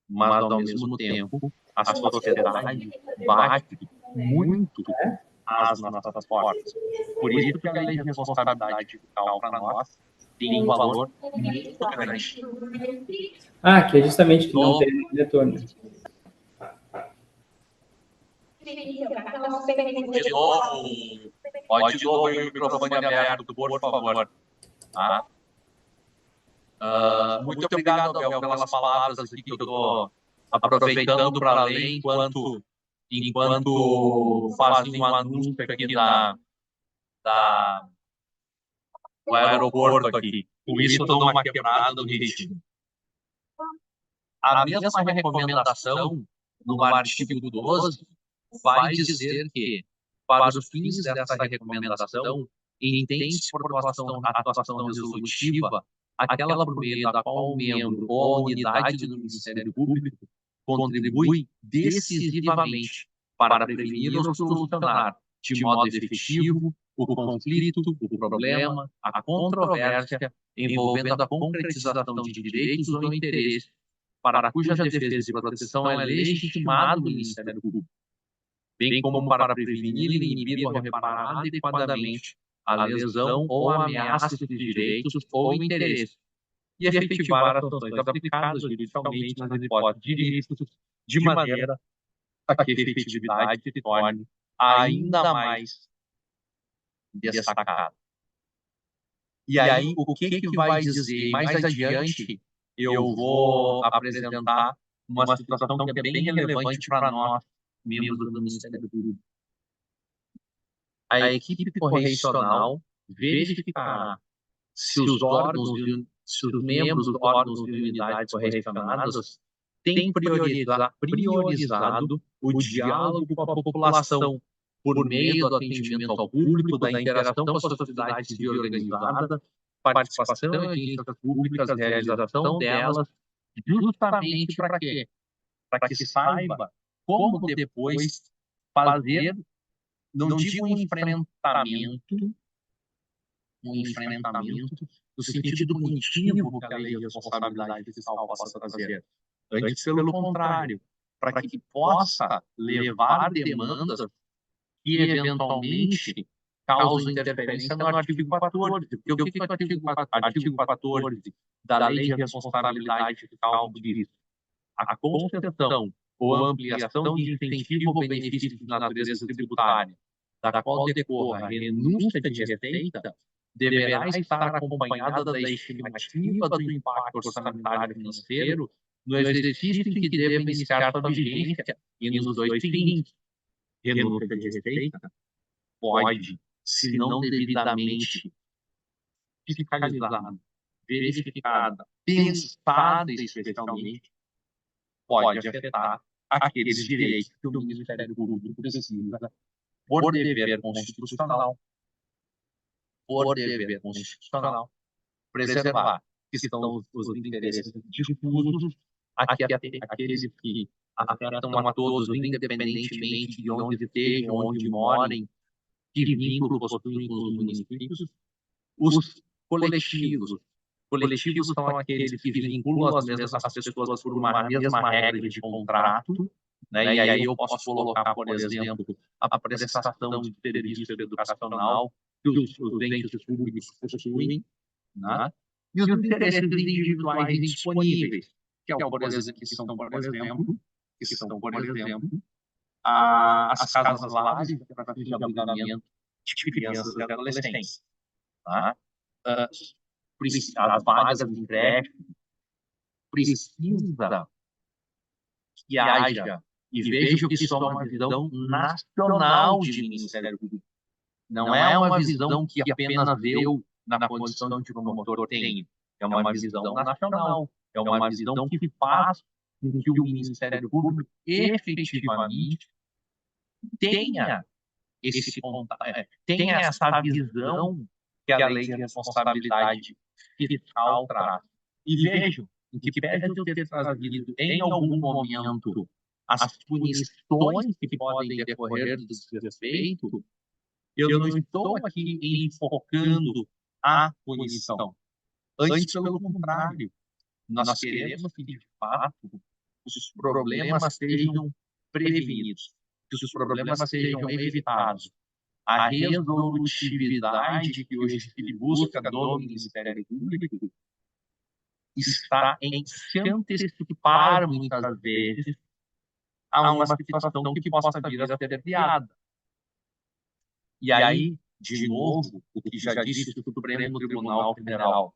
Mas, ao mesmo tempo, a sociedade bate muito às nossas portas. Por isso que a lei de responsabilidade fiscal para nós tem um valor muito grande. Que é justamente que não tem retorno. De novo, pode de novo o microfone aberto, por favor. Muito obrigado, Abel, pelas palavras aqui que eu estou aproveitando para ler enquanto fazem um anúncio aqui do aeroporto aqui. Com isso, eu dou uma quebrada no ritmo. A mesma recomendação, no artigo 12, vai dizer que, para os fins dessa recomendação, entende-se por atuação resolutiva aquela por meio da qual o membro ou a unidade do Ministério Público contribui decisivamente para prevenir ou solucionar de modo efetivo o conflito, o problema, a controvérsia envolvendo a concretização de direitos ou interesses para cuja defesa e proteção é legitimado o Ministério Público, bem como para prevenir, inibir ou reparar adequadamente a lesão ou a ameaça de direitos ou interesses e efetivar as ações aplicadas judicialmente nas hipóteses de ilícitos, de maneira a que a efetividade se torne ainda mais destacada. E aí, o que vai dizer? Mais adiante, eu vou apresentar uma situação que é bem relevante para nós, membros do Ministério Público. A equipe correcional verificará se os membros dos órgãos e unidades correcionadas têm priorizado o diálogo com a população por meio do atendimento ao público, da interação com a sociedade civil organizada, participação em audiências públicas, realização delas, justamente para quê? Para que se saiba como depois fazer não digo um enfrentamento no sentido punitivo que a lei de responsabilidade fiscal possa trazer. Antes, pelo contrário, para que possa levar demandas que eventualmente causam interferência no artigo 14. Porque o que o artigo 14 da Lei de Responsabilidade Fiscal diz? A concessão ou ampliação de incentivo ou benefício de natureza tributária, da qual decorra a renúncia de receita, deverá estar acompanhada da estimativa do impacto orçamentário financeiro no exercício em que deve iniciar sua vigência e nos dois seguintes. Renúncia de receita pode, se não devidamente fiscalizada, verificada, pensada especialmente, pode afetar aqueles direitos que o Ministério Público precisa, por dever constitucional, preservar, que são os interesses difusos, aqueles que afetam a todos, independentemente de onde estejam, onde morem, que vínculo possuem com os municípios. Os coletivos. Coletivos são aqueles que vinculam as pessoas por uma mesma regra de contrato, né? E aí eu posso colocar, por exemplo, a prestação de serviço educacional que os entes públicos possuem, né? E os interesses individuais indisponíveis, que são, por exemplo, as casas lares para de abrigamento de crianças e adolescentes, tá? As vagas de creche, precisa que haja, e vejo que isso é uma visão nacional de Ministério Público. Não é uma visão que apenas eu, na condição de promotor, tenho. É uma visão nacional. É uma visão que faz com que o Ministério Público efetivamente tenha tenha essa visão que a Lei de Responsabilidade Fiscal traz. E vejam, em que pese eu ter trazido em algum momento as punições que podem decorrer do desrespeito, eu não estou aqui enfocando a punição. Antes, pelo contrário, nós queremos que, de fato, os problemas sejam prevenidos, que os problemas sejam evitados. A resolutividade que hoje se busca do Ministério Público está em se antecipar, muitas vezes, a uma situação que possa vir a ser criada. E aí, de novo, o que já disse o Supremo Tribunal Federal,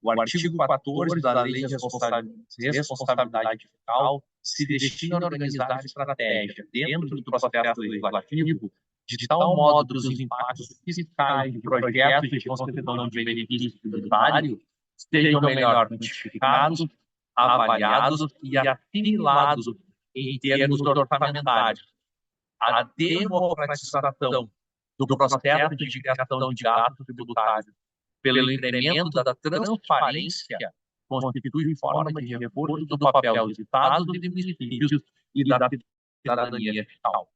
o artigo 14 da Lei de Responsabilidade Fiscal se destina a organizar estratégia dentro do processo legislativo de tal modo que os impactos fiscais de projetos de concessão de benefício tributário sejam melhor quantificados, avaliados e assimilados em termos orçamentários. A democratização do processo de criação de gastos tributários pelo incremento da transparência constitui forma de reforço do papel dos estados e municípios e da cidadania fiscal.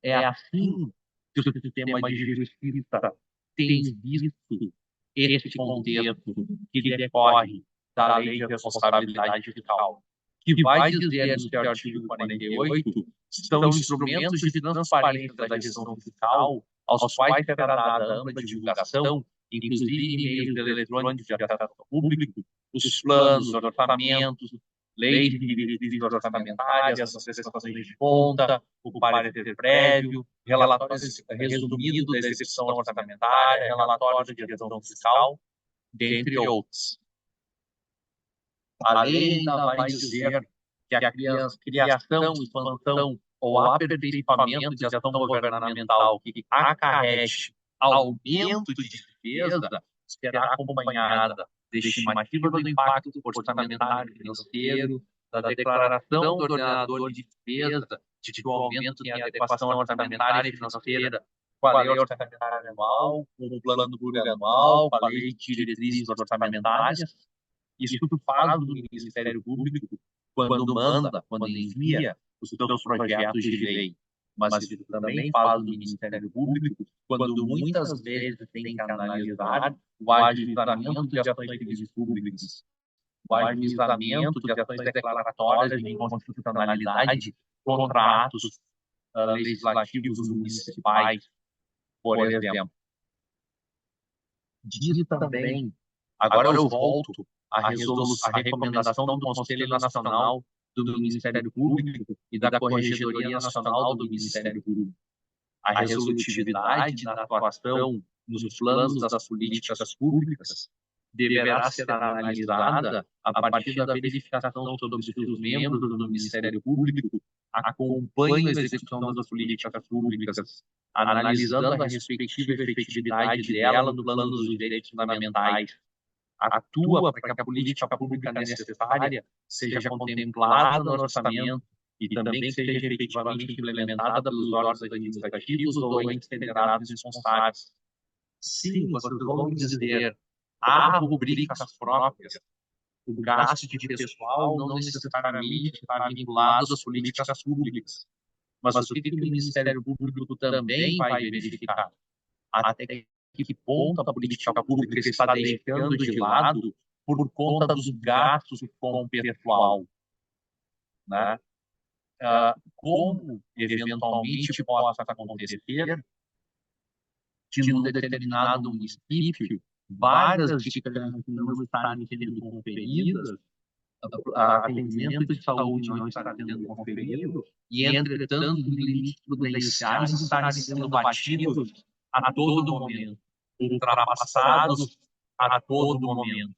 É assim que o sistema de justiça tem visto esse contexto que decorre da Lei de Responsabilidade Fiscal, que vai dizer no seu artigo 48, são instrumentos de transparência da gestão fiscal aos quais será dada ampla divulgação, inclusive e-mails eletrônicos de acesso ao público, os planos, orçamentos, leis de diretrizes orçamentárias, as prestações de conta, o parecer prévio, relatórios resumidos da execução orçamentária, relatórios de gestão fiscal, dentre outros. A lei ainda vai dizer que a criação, expansão ou aperfeiçoamento de ação governamental que acarrete aumento de despesa será acompanhada de estimativa do impacto orçamentário e financeiro, da declaração do ordenador de despesa de que o aumento tem adequação orçamentária e financeira com a lei orçamentária anual, com o plano plurianual, com a lei de diretrizes orçamentárias. Isso tudo faz do Ministério Público quando manda, quando envia os seus projetos de lei. mas isso também faz o Ministério Público, quando muitas vezes tem que analisar o ajuizamento de ações civis públicas, o ajuizamento de ações declaratórias de inconstitucionalidade contra atos legislativos municipais, por exemplo. Diz também, agora eu volto à recomendação do Conselho Nacional do Ministério Público e da Corregedoria Nacional do Ministério Público. A resolutividade na atuação nos planos das políticas públicas deverá ser analisada a partir da verificação sobre se os membros do Ministério Público acompanham a execução das políticas públicas, analisando a respectiva efetividade dela no plano dos direitos fundamentais, atua para que a política pública necessária seja contemplada no orçamento e também que seja efetivamente implementada pelos órgãos administrativos ou entes federados responsáveis. Sim, vocês vão dizer, há rubricas próprias. O gasto de pessoal não necessariamente está vinculado às políticas públicas. Mas o que o Ministério Público também vai verificar? Até que ponto a política pública está deixando de lado por conta dos gastos com pessoal, né? Como eventualmente possa acontecer que num determinado município várias dicas não estarem sendo conferidas, atendimento de saúde não está sendo conferido, e entretanto os limites prudenciais estarem sendo batidos a todo momento, ultrapassados a todo momento.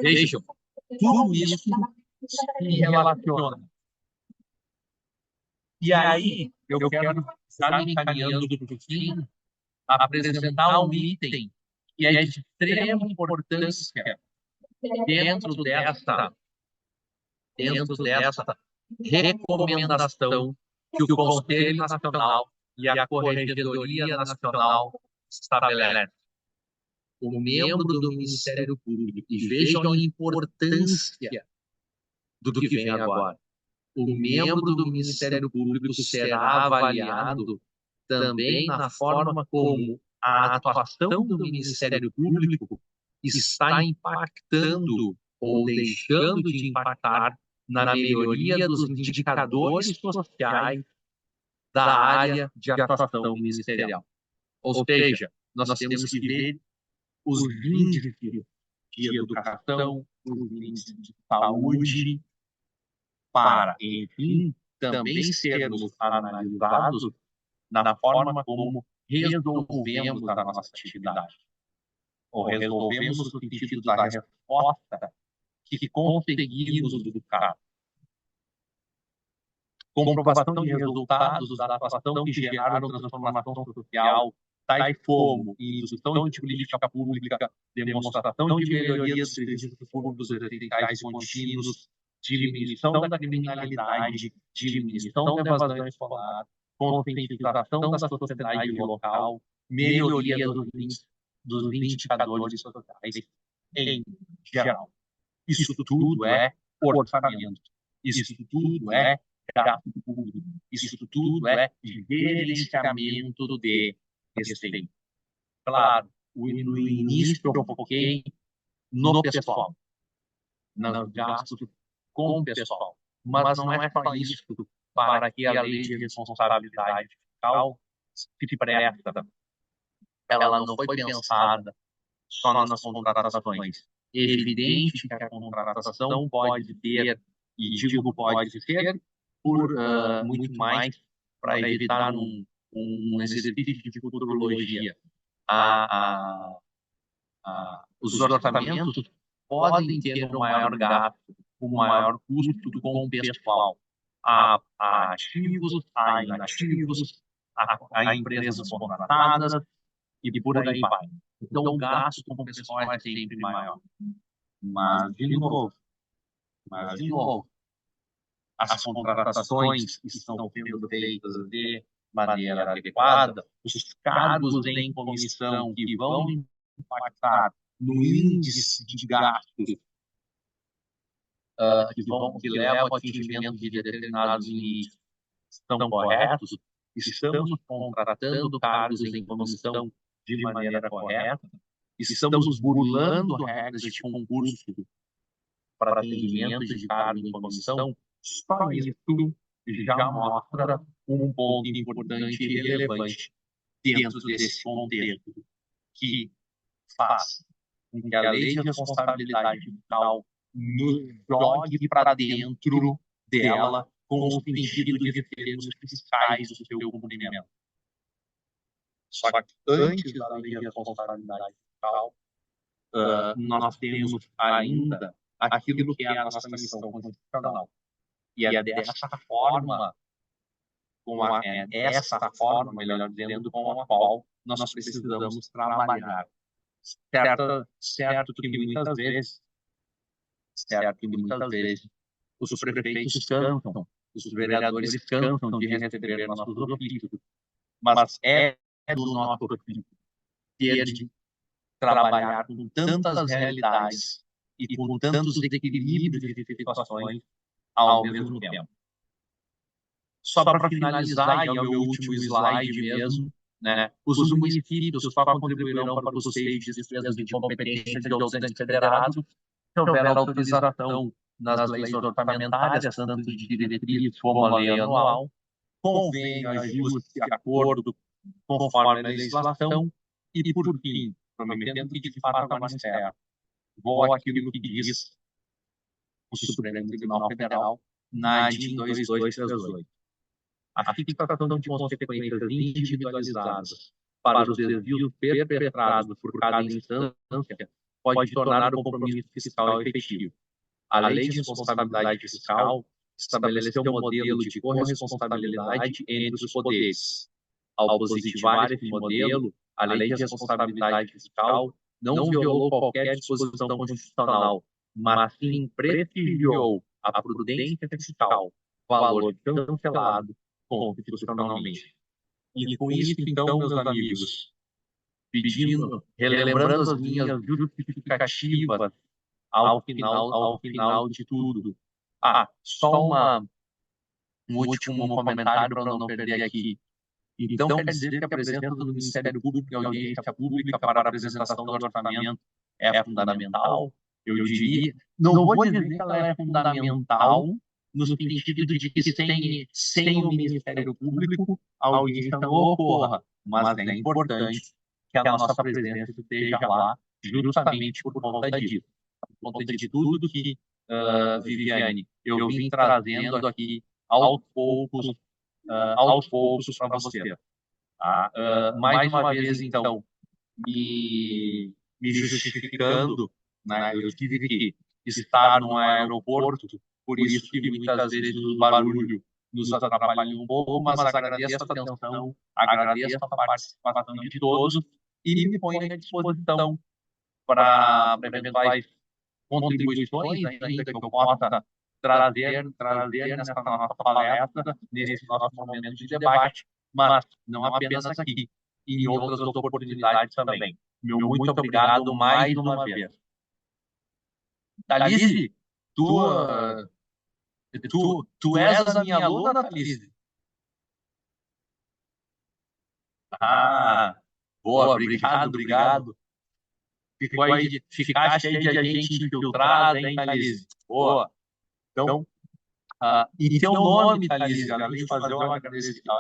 Vejam, tudo isso se relaciona. E aí, eu quero estar me encaminhando para o fim, apresentar um item que é de extrema importância dentro dessa recomendação que o Conselho Nacional e a Corregedoria Nacional estabelecem. O membro do Ministério Público, e vejam a importância do que vem agora. O membro do Ministério Público será avaliado também na forma como a atuação do Ministério Público está impactando ou deixando de impactar na melhoria dos indicadores sociais da área de atuação ministerial. Ou seja, nós temos que ver os índices de educação, os índices de saúde, para, enfim, também sermos analisados na forma como resolvemos a nossa atividade. Ou resolvemos no sentido da resposta que conseguimos buscar. Comprovação de resultados da atuação que geraram transformação social, tais como indução de política pública, demonstração de melhoria dos serviços públicos essenciais contínuos, diminuição da criminalidade, diminuição da evasão escolar, conscientização da sociedade local, melhoria dos indicadores sociais em geral. Isso tudo é orçamento. Isso tudo é gasto público. Isso tudo é gerenciamento de receita. Claro, no início eu foquei no pessoal, nos gastos com o pessoal. Mas não é só isso para que a lei de responsabilidade fiscal se presta. Ela não foi pensada só nas contratações. É evidente que a contratação pode ter, e digo pode ser, por muito mais para evitar um exercício de futurologia. Os orçamentos podem ter um maior gasto, um maior custo com o pessoal. Há ativos, há inativos, há empresas contratadas e por aí vai. Então, o gasto com o pessoal é sempre maior. Mas, de novo, as contratações estão sendo feitas de maneira adequada, os cargos em comissão que vão impactar no índice de gastos que levam ao atingimento de determinados limites estão corretos? Estamos contratando cargos em comissão de maneira correta? Estamos burlando regras de concurso para atendimento de cargo em comissão? Só isso já mostra um ponto importante e relevante dentro desse contexto, que faz com que a lei de responsabilidade fiscal nos jogue para dentro dela com o sentido de sermos fiscais do seu cumprimento. Só que antes da lei de responsabilidade fiscal, nós temos ainda aquilo que é a nossa missão constitucional. E é dessa forma, essa forma, melhor dizendo, com a qual nós precisamos trabalhar. Certo que muitas vezes, os prefeitos cansam, os vereadores cansam de receber nossos ofícios, mas é do nosso ofício ter de trabalhar com tantas realidades e com tantos equilíbrios de situações ao mesmo tempo. Só para finalizar, e é o meu último slide mesmo, né, os municípios só contribuirão para o custeio de despesas de competência de outros entes federados se houver autorização nas leis orçamentárias, tanto de diretriz como a lei anual, convênio, ajuste, acordo, conforme a legislação, e, por fim, prometendo que de fato agora encerra, vou àquilo que diz o Supremo Tribunal Federal na ADIM 2238. A fixação de consequências individualizadas para os desvios perpetrados por cada instância pode tornar o compromisso fiscal efetivo. A Lei de Responsabilidade Fiscal estabeleceu um modelo de corresponsabilidade entre os poderes. Ao positivar esse modelo, a Lei de Responsabilidade Fiscal não violou qualquer disposição constitucional, mas sim prestigiou a prudência fiscal, valor cancelado constitucionalmente. E com isso, então, meus amigos, relembrando as minhas justificativas ao final de tudo. Só um último comentário para não perder aqui. Então, quer dizer que a presença do Ministério Público e audiência pública para a apresentação do orçamento é fundamental? Eu diria, não vou dizer que ela é fundamental no sentido de que sem o Ministério Público a audiência não ocorra, mas é importante que a nossa presença esteja lá justamente por conta disso, por conta de tudo que, Viviane, eu vim trazendo aqui aos poucos para você. Tá? Mais uma vez, então, me justificando, né, eu tive que estar no aeroporto, por isso que muitas vezes o barulho nos atrapalha um pouco, mas agradeço a atenção, agradeço a participação de todos e me ponho à disposição para eventuais contribuições ainda que eu possa trazer nessa nossa palestra, nesse nosso momento de debate, mas não apenas aqui, em outras oportunidades também. Meu muito obrigado mais uma vez. Thalise, tu és a minha aluna, Thalise? Boa, obrigado. Ficaste aí de gente infiltrada, hein, Thalise? Boa. Então, e teu nome, Thalise, além de fazer o agradecimento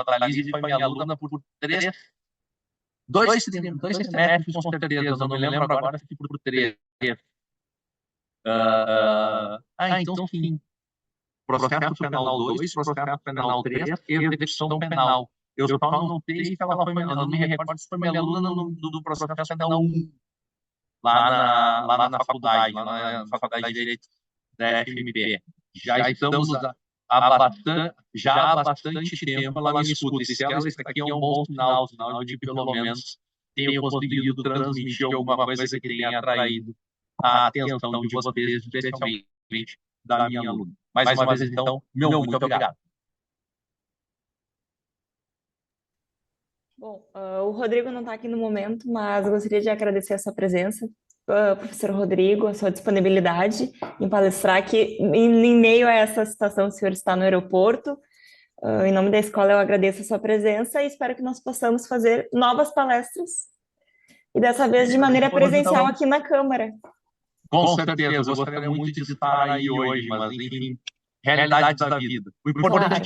à Thalise, foi minha aluna por dois semestres, com certeza, eu não me lembro agora se por 3. Então, sim, processo penal 2, processo penal 3, execução penal. Eu só não sei se ela foi, eu não me recordo se foi minha aluna do processo penal 1, lá na faculdade, na Faculdade de Direito da FMP. Já estamos há bastante tempo, ela me escuta. E se ela está aqui é um bom sinal de que pelo menos tenho conseguido transmitir alguma coisa que tenha atraído a atenção de vocês, especialmente da minha aluna. Mais uma vez, então, meu muito obrigado. Bom, o Rodrigo não está aqui no momento, mas eu gostaria de agradecer a sua presença. professor Rodrigo, a sua disponibilidade em palestrar, que em meio a essa situação o senhor está no aeroporto. Em nome da escola, eu agradeço a sua presença e espero que nós possamos fazer novas palestras, e dessa vez de maneira presencial aqui na Câmara. Com certeza, eu gostaria muito de estar aí hoje, mas enfim, realidades da vida.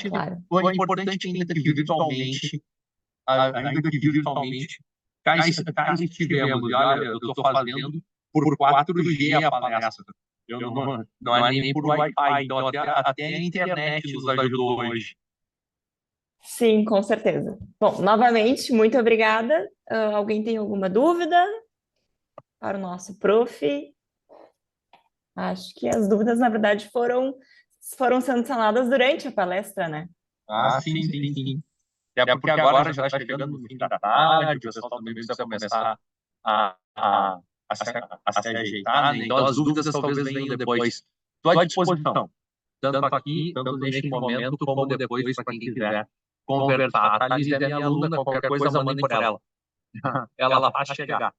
Claro. O importante ainda que virtualmente, cá estivemos, e olha, eu estou fazendo por 4G a palestra. Não é nem por Wi-Fi, então até a internet nos ajudou hoje. Sim, com certeza. Bom, novamente, muito obrigada. Alguém tem alguma dúvida para o nosso prof? Acho que as dúvidas, na verdade, foram sendo sanadas durante a palestra, né? Sim. Até porque agora já está chegando no fim da tarde, o pessoal também precisa começar a se ajeitar, né? Então as dúvidas talvez venham depois. Estou à disposição, tanto aqui, tanto neste momento, como depois para quem quiser conversar. A Thalys é minha aluna, qualquer coisa mandem por ela. Ela vai chegar.